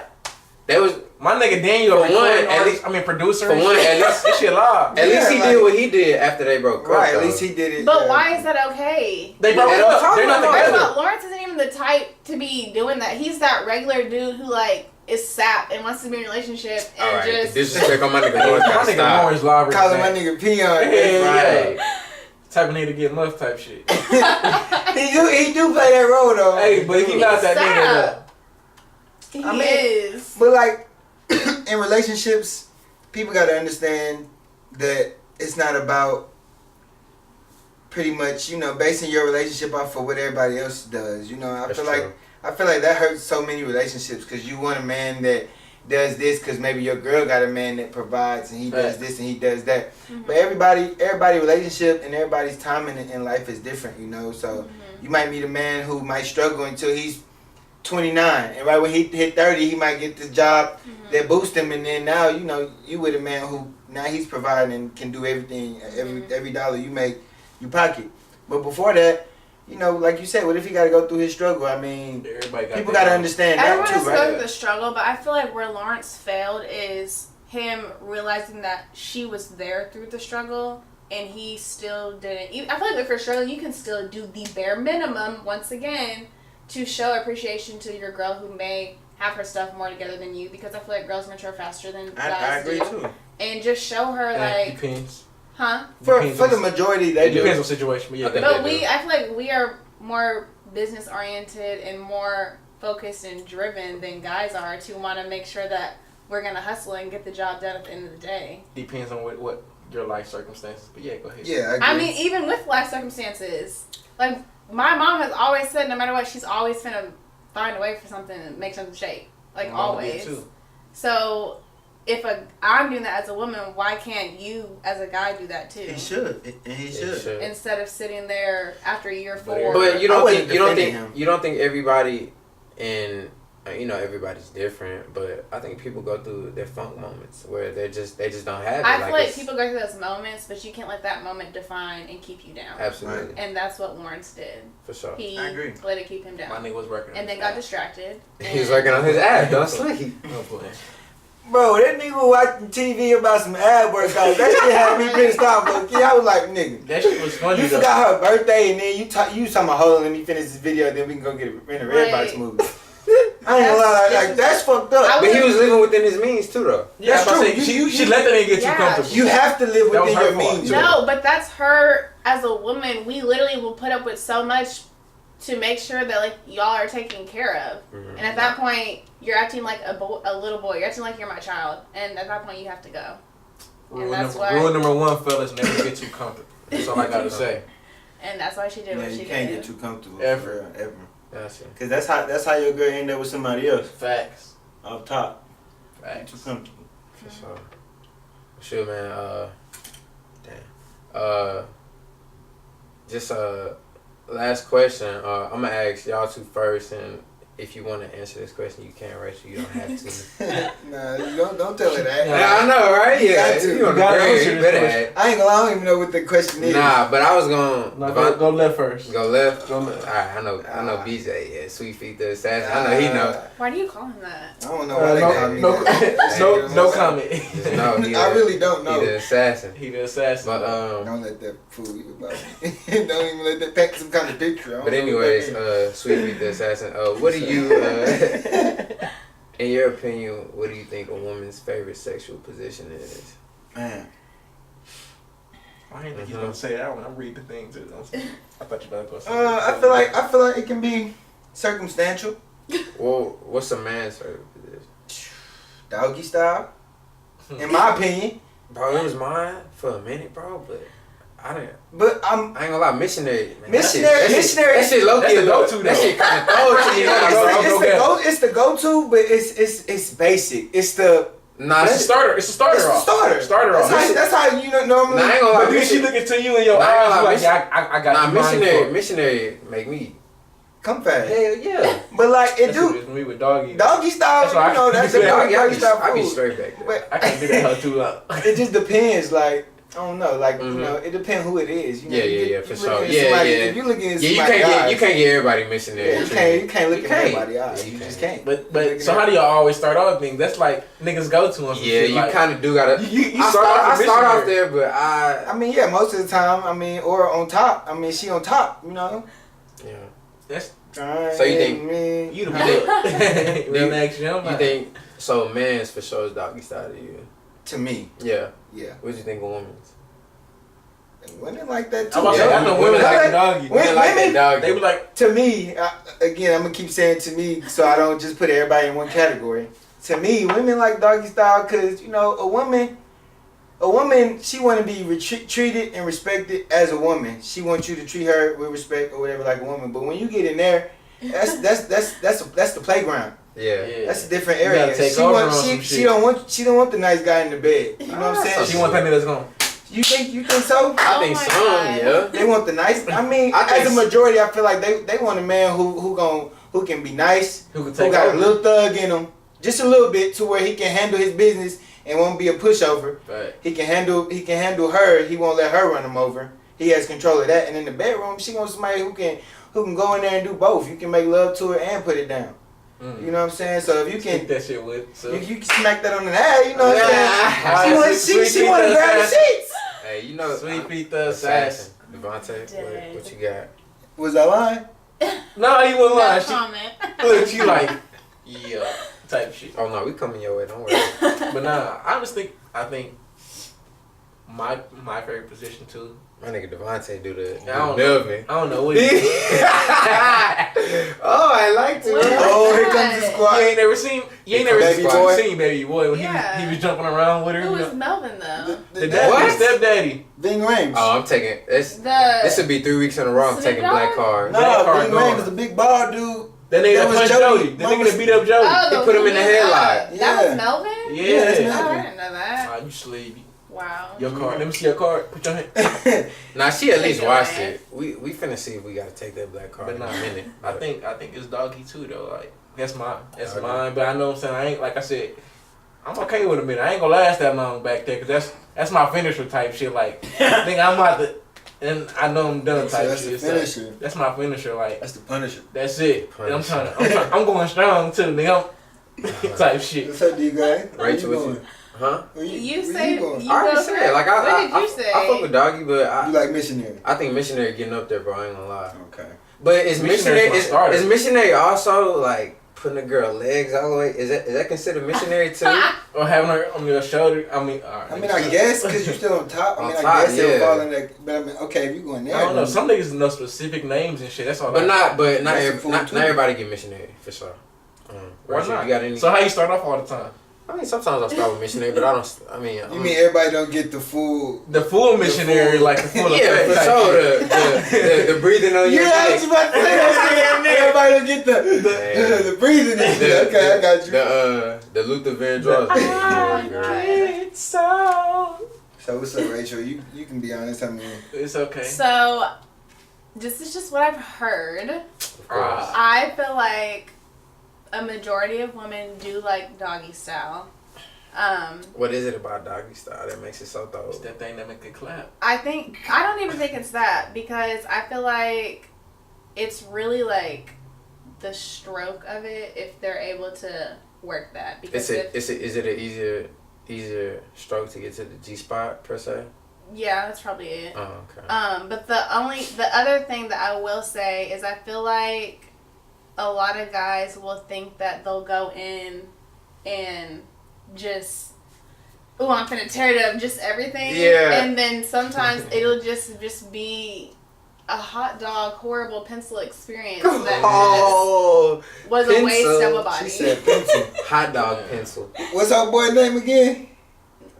That was My nigga Daniel, For one, recording at artist, least- I mean producer. for and one, shit. at least- That shit live. at least he like- did what he did after they broke up. Right, at though. least he did it. But why is that okay? They broke They don't up. talk They're not about it. First of together. all, Lawrence isn't even the type to be doing that. He's that regular dude who like is sap and wants to be in a relationship and All right, just the disrespect on my nigga Lawrence My gotta nigga stop. Lawrence Lawler. Calling my nigga peon. Yeah. Type of nigga to get muff type shit. He do play that role though. Hey, but he not that nigga though. He I mean, is. But like in relationships, people gotta understand that it's not about pretty much, you know, basing your relationship off of what everybody else does. You know, I feel like that hurts so many relationships because you want a man that does this because maybe your girl got a man that provides and he does this and he does that. Mm-hmm. But everybody relationship and everybody's timing in life is different, you know. So you might meet a man who might struggle until he's 29, and right when he hit 30, he might get this job that boosts him, and then now you know you with a man who now he's providing and can do everything. Every dollar you make, you pocket. But before that, you know, like you said, what if he got to go through his struggle? I mean, people got to understand everyone that too, has right? to go through the struggle, but I feel like where Lawrence failed is him realizing that she was there through the struggle, and he still didn't. I feel like if you're struggling, you can still do the bare minimum once again to show appreciation to your girl who may have her stuff more together than you, because I feel like girls mature faster than guys I agree do. too. And just show her It depends. Huh? For the majority, they do. It depends on the situation, but yeah. But I feel like we are more business oriented and more focused and driven than guys are to want to make sure that we're gonna hustle and get the job done at the end of the day. Depends on what your life circumstances. But yeah, go ahead. Yeah, I mean, even with life circumstances, like my mom has always said, no matter what, she's always finna find a way for something and make something shake. Like always. So if I'm doing that as a woman, why can't you as a guy do that too? He should. He should. Instead of sitting there after year 4. But you don't think everybody in everybody's different, but I think people go through their funk moments where they just don't have it. I feel like people go through those moments, but you can't let that moment define and keep you down. Absolutely. Right. And that's what Lawrence did. For sure. He I agree. let it keep him down. My nigga was working on and then got distracted. He was working on his ass. Don't sleep. Bro, that nigga watching TV about some ab workouts. That shit had me pissed off, low key. I was like, nigga. That shit was funny. You forgot her birthday, and then you talking about, hold on, let me finish this video, then we can go get in a Redbox movie. I ain't gonna lie, like that's fucked up. But he was living within his means too, though. Yeah, that's true. She let that nigga get too comfortable. You have to live within your means. No, but that's her as a woman. We literally will put up with so much to make sure that like y'all are taken care of. And at that point, you're acting like a little boy. You're acting like you're my child. And at that point, you have to go. Rule number 1, fellas, never get too comfortable. That's all I gotta say. And that's why she did what she did. You can't get too comfortable. Ever. Because that's how your girl end up with somebody else. Facts. Off top. Facts. Too comfortable. For sure. Sure, man. Just last question. I'm gonna ask y'all two first, and if you want to answer this question, you can, Rachel. You don't have to. Nah, you don't tell her that. Yeah, I know, right? Yeah, you gotta answer this question. I ain't gonna lie, I don't even know what the question is. Nah, but I was gonna go left first. Go left. All right, I know. BJ. Yeah, Sweet Feet the Assassin. I know he know. Why do you call him that? I don't know why they call me that. No comment. No, I really don't know. He the assassin. But don't let that fool you about me. Don't even let that paint some kind of picture. But anyways, Sweet Feet the Assassin. What do you, in your opinion, what do you think a woman's favorite sexual position is? Man. I didn't think you was gonna say that when I'm reading the thing too. I thought you were gonna say I feel like it can be circumstantial. Well, what's a man's favorite position? Doggy style. In my opinion. Bro, it was mine for a minute, bro, but I didn't. But I ain't gonna lie, missionary. Man, missionary. That shit low key. That shit kind of throw It's the go-to, but it's basic. It's the it's the starter. It's the starter. Starter off. That's how you know normally. Nah, I ain't gonna lie. But then she look into you in your eyes like, I got you. Missionary make me come fast. Hell yeah. But like it do. Me with doggy style, that's a doggy style. I be straight back there. But I can't do that too long. It just depends. Like I don't know. Like you know, it depends who it is. You know, yeah, for sure. If you looking at you can't get everybody missionary. You can't look at everybody eyes. You just can't. But so how do y'all always start off things? That's like niggas go to them. Yeah, you kind of do gotta. I start off there, but I mean, most of the time, or on top. I mean, she on top. You know. Yeah. So you think You the real next young you think so? Man's for sure is doggy style to you. To me, Yeah. yeah. What do you think of women's? Women like that too. I'm about to say, I know women like doggy. Women like that doggy. They be like, To me, again, I'm gonna keep saying to me, so I don't just put everybody in one category. To me, women like doggy style because a woman, she want to be treated and respected as a woman. She wants you to treat her with respect or whatever like a woman. But when you get in there, that's the playground. Yeah. That's a different You area. gotta take over on some She shit. don't want the nice guy in the bed. You know what I'm saying? she want that nigga that's gone. You think so? I think my some. God. Yeah. They want the nice. I mean, I think as a majority, I feel like they want a man who can be nice, Who can who take got over. a little thug in him, just a little bit, to where he can handle his business and won't be a pushover. Right. He can handle her. He won't let her run him over. He has control of that. And in the bedroom, she wants somebody who can go in there and do both. You can make love to her and put it down. You know what I'm saying? So if you Stick can. that shit with. So. You can smack that on the ass, you know what I'm Yeah. saying? She want to grab the sheets. Hey, Sweet Pete the assassin. assassin. Devontae, Dang. what you got? Was I lying? No, he wasn't No lying. comment. Look, she like, yeah, type shit. Oh no, we coming your way. Don't worry. But nah, I think my favorite position too. My nigga Devontae do the I don't Melvin. I don't know what he Oh, I like to. What? Oh, here comes the You squad. ain't never seen Baby boy. seen Baby Boy when Yeah. he was jumping around with her. Who you was know. Melvin though? The daddy, What? the stepdaddy. Ving Rhames. Oh, I'm taking this. The This would be 3 weeks in a row. I'm Snoop taking Dogg? black card. No, Black card Ving gone. Rhames is the big bald dude. That nigga That that was punched Jody. Jody. The nigga that beat up Jody. Oh, the He put him in the movie? headlock. That was Yeah. Melvin? Yeah. that's Oh, Melvin. I didn't know that. You sleepy. Wow. Your card. Let me see your card. Put your hand. Nah, she at least Take your watched ass. it. We finna see if we gotta take that black card But in nah, a minute. I think it's doggy too though. Like that's Okay. mine. But I know what I'm saying. I ain't like I said. I'm okay with a minute. I ain't gonna last that long back there because that's my finisher type shit. Like I think I'm about to, and I know I'm done So type that's shit. the It's like, finisher. that's my finisher. Like That's the Punisher. that's it. And Punisher. I'm going strong too, nigga. I'm type shit. What's up, D-Guy? Rachel, what you? Huh? You where say you going? you I already go said first. like What did you say? I fuck with doggy, but You like missionary? I think missionary getting up there, bro. I ain't gonna lie. Okay. But is Missionary's my starter. is missionary also like putting a girl legs all the way? Is that considered missionary too? Or having her on your shoulder. I mean, I guess because you're still on top. On I top, guess it'll yeah. fall in that. But I mean, okay, if you going there, I don't know. then- Some niggas know specific names and shit. That's all. But not That's a fool not too. everybody get missionary for sure. Why Rachel, not? you got any? So how you start off all the time? I mean, sometimes I start with missionary, but I don't. I mean, You mean everybody don't get the full? The full missionary, full- like the full yeah, effect. for type sure. shit. The breathing on your Yeah, I was neck. about to say that. Everybody don't get the breathing in there. Okay, I got you. The Luther Vandross. So what's up, Rachel? You can be honest. I mean, It's okay. So, this is just what I've heard. Of course. I feel like a majority of women do like doggy style. What is it about doggy style that makes it so It's dope? that thing that make it clap. I don't even think it's that, because I feel like it's really like the stroke of it if they're able to work that. Because Is it an easier stroke to get to the G spot per se? yeah, that's probably it. Oh, okay. But the other thing that I will say is I feel like a lot of guys will think that they'll go in and just, oh, I'm finna tear it up, just everything. Yeah. And then sometimes it'll just be a hot dog, horrible pencil experience that just was a waste of a body. she said pencil. Hot dog pencil. What's our boy name again?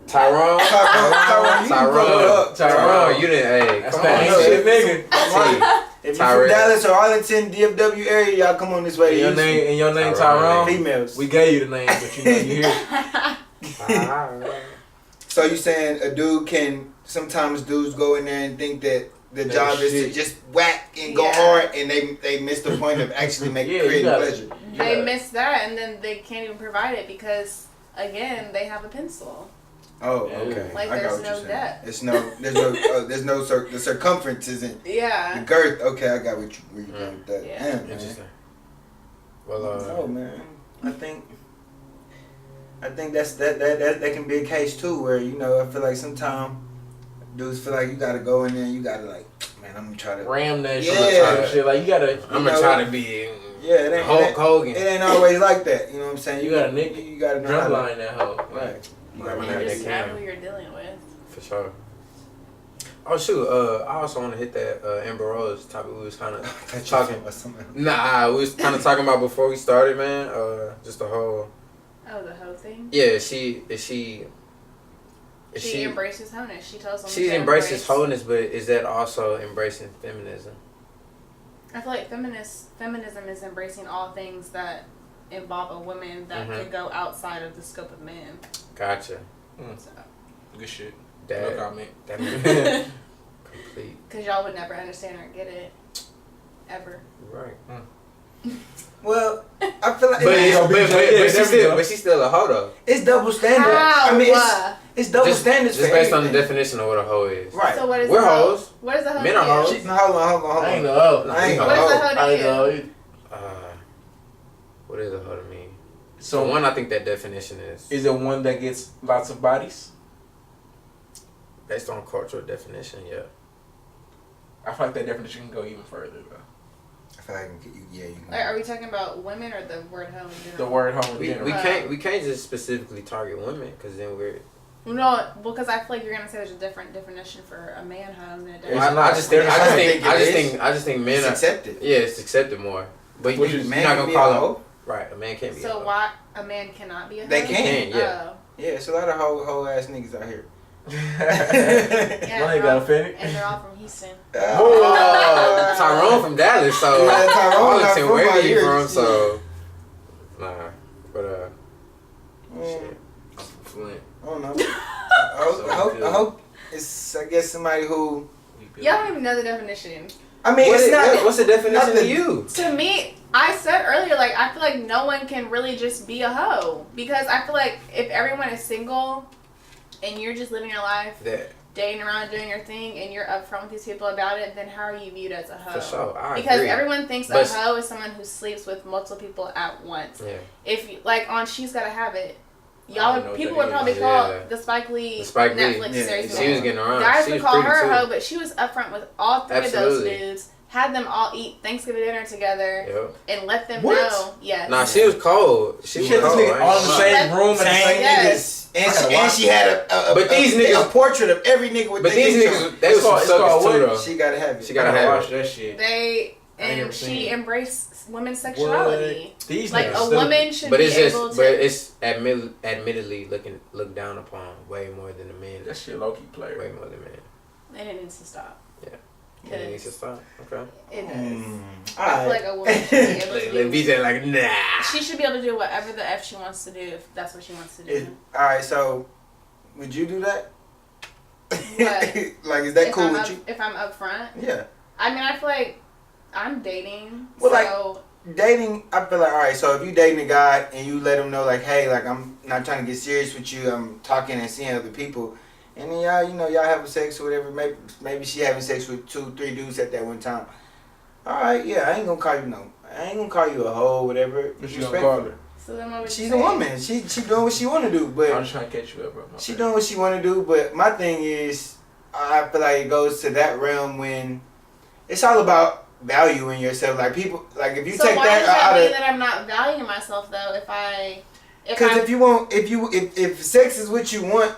Tyrone. Tyrone. Tyrone. You didn't. Hey, That's come that on. ain't shit, nigga. If you're Tyrone. from Dallas or Arlington, DFW area, y'all come on this way. And your name Tyrone. Tyrone. Females. We gave you the name, but you know you here. So you saying a dude can, sometimes dudes go in there and think that the job is to just whack and go Yeah. hard, and they miss the point of actually Yeah, creating you gotta- pleasure. They Yeah. miss that, and then they can't even provide it because, again, they have a pencil. Oh, Yeah. okay. Like, I got there's what no you're saying. depth. There's no the circumference isn't the Yeah. girth. Okay, I got where you're going with that. Yeah. Damn, man. Interesting. Well, Oh man, I think that can be a case too, where I feel like sometimes dudes feel like you gotta go in there, and you gotta like, man, and I'm gonna try to ram that shit. Yeah. Shit. Like you gotta. I'm gonna try to be it Hulk Hogan. It ain't always like that. You know what I'm saying? You gotta nick. You gotta know how drumline to, that hoe. right. You gotta Right. know You how just to know who you're dealing with. For sure. Oh shoot! I also want to hit that Amber Rose topic. We was kind of talking. Nah, we was kind of talking about before we started, man. Just the whole. Oh, the whole thing. Yeah, she embraces wholeness. She tells them. She embraces wholeness, but is that also embracing feminism? I feel like feminism is embracing all things that involve a woman that could go outside of the scope of men. Gotcha. So. Good shit. That, no comment. That complete. Because y'all would never understand or get it. Ever. Right. Well, I feel like but she's still a hoe though. it's double standard. How? I mean, it's double standards. Just for based on the everything. definition of what a hoe is. Right. So what is We're a hoe? hoes. What is a hoe? Men are hoes. No, hold on. I ain't know. I ain't a What is a hoe. hoe I to ain't you? know. What is a hoe to me? So For one, I think that definition is it one that gets lots of bodies? based on cultural definition. Yeah. I feel like that definition can go even further though. I feel like you can. Like, are we talking about women or the word hoe in The general? word home in We general. can't just specifically target women because then we're. No, because I feel like you're gonna say there's a different definition for a man hoe than a It's different. not. I just think I just think men it's are accepted. Yeah, it's accepted more. But Which you're is not man can gonna be call a them hoe. right. A man can't be. a So hoe. why a man cannot be a hoe? They can, yeah. Oh. Yeah, it's a lot of whole ass niggas out here. Yeah, One ain't got offended. and they're all from Houston. Oh, Tyrone from Dallas, so Yeah, Tyrone not Arlington, from where out you here. from? So, nah, but Mm, I'm from Flint. I don't know. I hope it's, I guess, somebody who. Y'all don't even know the definition. I mean, it's not. what's the definition nothing. to you? To me, I said earlier, like, I feel like no one can really just be a hoe. Because I feel like if everyone is single and you're just living your life, That dating around, doing your thing, and you're upfront with these people about it, then how are you viewed as a hoe? for sure, I Because agree. everyone thinks But- a hoe is someone who sleeps with multiple people at once. Yeah, If you, like on She's Gotta Have It, I don't know y'all what people that would probably is. call Yeah. the Spike Lee The Spike Lee. Netflix Yeah, series. she was getting around. Guys she would was call pretty her too. a hoe, but she was upfront with all three of Absolutely. those dudes. Had them all eat Thanksgiving dinner together Yep. and let them What? know. Yes. Nah, she was cold. She She had was this cold. nigga all in the same room at the Same same Yes. niggas, and she had a But these niggas- a portrait of every nigga with But their these dicks on. niggas, they was some It's called suckers too, what? though. She gotta have it. She I gotta gotta have watch it. that shit. They I ain't never and seen she it. embraced women's sexuality. These Like niggas a stupid. woman should But be it's able just, to. but it's admittedly looked down upon way more than the men. That shit low key player. Way more than men. And it needs to stop. Yeah. Because Yeah, it's just fine. Okay. it does. I feel Alright. like a woman should be able Let to be do. there like nah. She should be able to do whatever the F she wants to do if that's what she wants to do. Alright, so would you do that? What? Like, is that if cool I'm with up, you? If I'm upfront, Yeah. I mean, I feel like I'm dating. Well, so Dating, I feel like, alright, so if you dating a guy and you let him know, like, hey, like, I'm not trying to get serious with you, I'm talking and seeing other people, and then y'all, y'all having sex or whatever, maybe she having sex with 2-3 dudes at that one time. Alright, yeah, I ain't gonna call you a hoe, whatever. What you gonna call her? so then what would you She's say? a woman. She doing what she want to do, but I'm just trying to catch you up, bro. she doing what she want to do. But my thing is, I feel like it goes to that realm when it's all about valuing yourself. Like people, like if you So take why that does that out mean of, that I'm not valuing myself though? because if you want, if sex is what you want,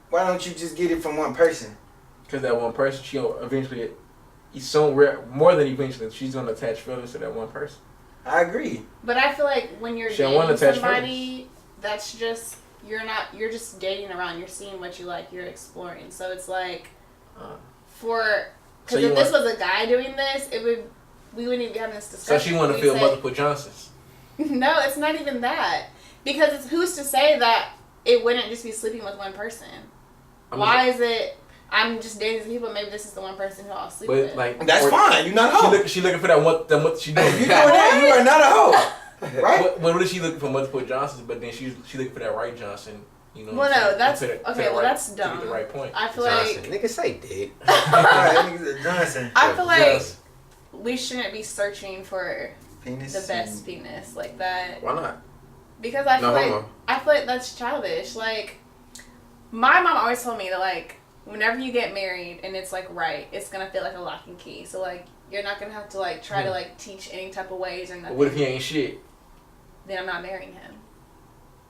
why don't you just get it from one person? Because that one person, she'll eventually, more than eventually, she's gonna attach feelings to that one person. I agree. But I feel like when you're She don't wanna dating attach somebody, that's just you're just dating around. You're seeing what you like. You're exploring. So it's like So because you if this want- was a guy doing this, we wouldn't even be having this So discussion. she want to We'd feel say- multiple Johnsons. No, it's not even that. Because it's who's to say that it wouldn't just be sleeping with one person? Why is it? I'm just dating some people. Maybe this is the one person who I'll sleep But with. like That's fine. You're not a hoe. She looking for that one. She doing. If you doing that, you are not a hoe, right? What is she looking for multiple Johnsons? But then she looking for that right Johnson. You know. Well, what I'm no, saying? that's To the okay. Well, right- that's to dumb. get the right point. I feel Johnson. like Nigga say dick. Alright, niggas are Johnson. I feel like Yes. we shouldn't be searching for Penis. the best penis like that. Why not? Because I feel No like homo. that's childish. Like my mom always told me that like whenever you get married and it's like right, it's gonna feel like a lock and key. So like you're not gonna have to like try to like teach any type of ways or nothing. What if he ain't shit? Then I'm not marrying him.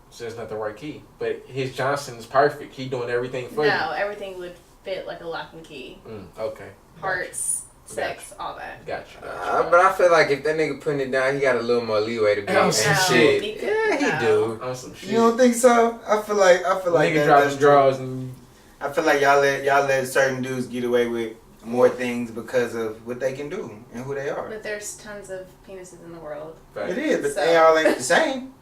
So it's not the right key. But his Johnson's perfect. He doing everything for you. No, everything would fit like a lock and key. Okay. Hearts, sex, all that. Gotcha. But I feel like if that nigga putting it down, he got a little more leeway to be Oh, and shit. Yeah, he do. On some shit. You don't think so? I feel like Nigga drop his drawers and I feel like y'all let certain dudes get away with more things because of what they can do and who they are. But there's tons of penises in the world. It is, but So- they all ain't the same.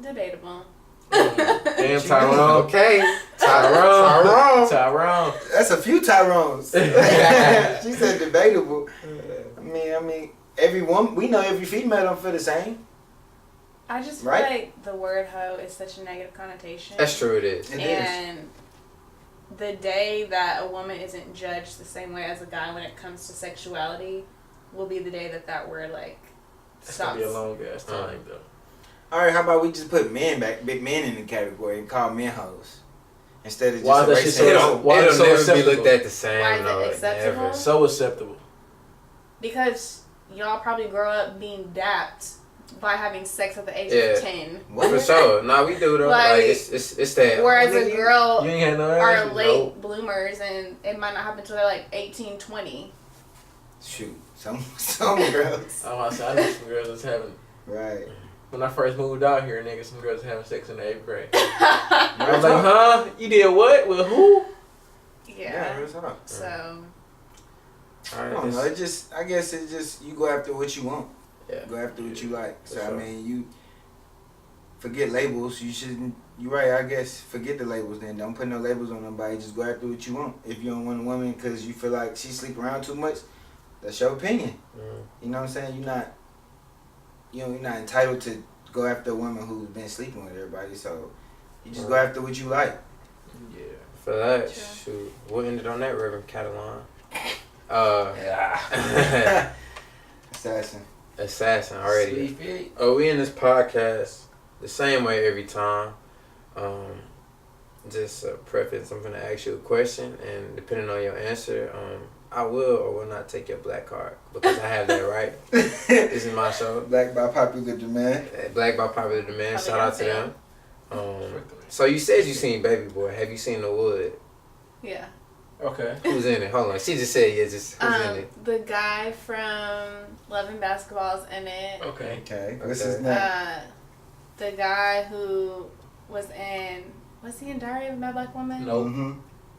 Debatable. damn Tyrone. Okay. Tyrone. That's a few Tyrones. She said debatable. I mean, every woman, we know every female don't feel the same. I just feel Right? like the word hoe is such a negative connotation. That's true, it is. It is. And the day that a woman isn't judged the same way as a guy when it comes to sexuality will be the day that word like It's gonna stops. be a long ass time though. All right, how about we just put men in the category and call men hoes instead of just Why is that shit erasing so- it It'll, out? why it'll is it so never be acceptable? looked at the same. Why is it though, acceptable? never. So acceptable. Because y'all probably grow up being dapped by having sex at the age Yeah. of 10. What? For sure. Nah, we do though. Like, Like it's that. Whereas a girl You ain't had no are ass. late Nope. bloomers and it might not happen until they're like 18, 20. Shoot, some girls. Oh, I know some girls that's having. Right. When I first moved out here, nigga, some girls having sex in the 8th grade. I was like, huh? You did what? With who? Yeah. real talk. So, All I right, don't know. I guess it just you go after what you want. Yeah. Go after what you like. So For sure. I mean, you forget labels. You shouldn't. You're right. I guess forget the labels. Then don't put no labels on nobody. Just go after what you want. If you don't want a woman because you feel like she sleep around too much, that's your opinion. You know what I'm saying? You're not entitled to go after a woman who's been sleeping with everybody. So you just go after what you like. Yeah. For that, True. shoot, we'll end it on that, Reverend Catalan. Assassin already. Sweet feet. We in this podcast the same way every time. Just preface, I'm gonna ask you a question, and depending on your answer, I will or will not take your black card because I have that right. This is my show. Black by popular demand. Black by popular demand. Public Shout out to FM. them. So you said you seen Baby Boy. Have you seen The Wood? yeah. Okay. Who's in it? Hold on. She just said yeah. Just who's in it? The guy from Love and Basketball's in it. Okay. Okay. What's Okay. his name? The guy who was he in Diary of a Mad Black Woman? No. Mm-hmm.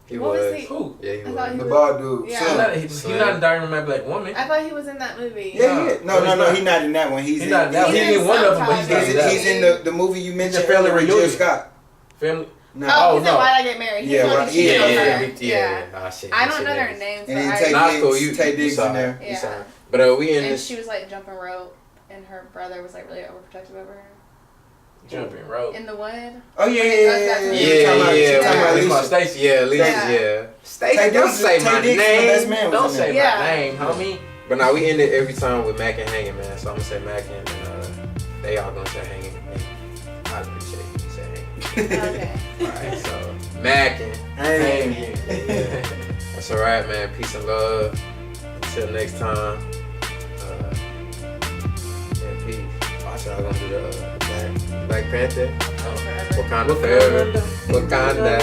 He What was was. he? Who? Yeah, he I thought was. The bald dude. Yeah. Slim. He's not in Diary of a Black Woman. I thought he was in that movie. Yeah. No, He's not in that one. He's not in that one. He's He's in one of them, but he's not in sometimes. that He's in the movie you mentioned Family earlier with Jill Reunion. Scott. Family. No. Oh, he's no. in Why'd I Get Married? He's Yeah, the one right. who cheated on her. Yeah. Ah, shit. I You don't shit know their niggas. names, And but then I Tay Nah, Diggs, cool. You Tay Diggs saw in there. it. You saw Yeah. it. But we in and this. she was like jumping rope, and her brother was like really overprotective over her. Jumping rope. In the wood. Oh yeah. Yeah. Talking about That's my Alicia. Stacey. Yeah, Lisa. Yeah. Yeah. Stacey, Tay don't Diggs- say Tay my Diggs, the best name. man, was Don't in say there. my Yeah. name, homie. But now we end it every time with Mac and Hanging, man. So I'm gonna say Mac and they all gonna say Hanging. And I appreciate you say Hanging. Okay. Alright, so Mac and Hey. yeah. That's alright, man. Peace and love. Until next time. Yeah, peace. Watch y'all gonna do the Black Panther. Wakanda forever. Wakanda.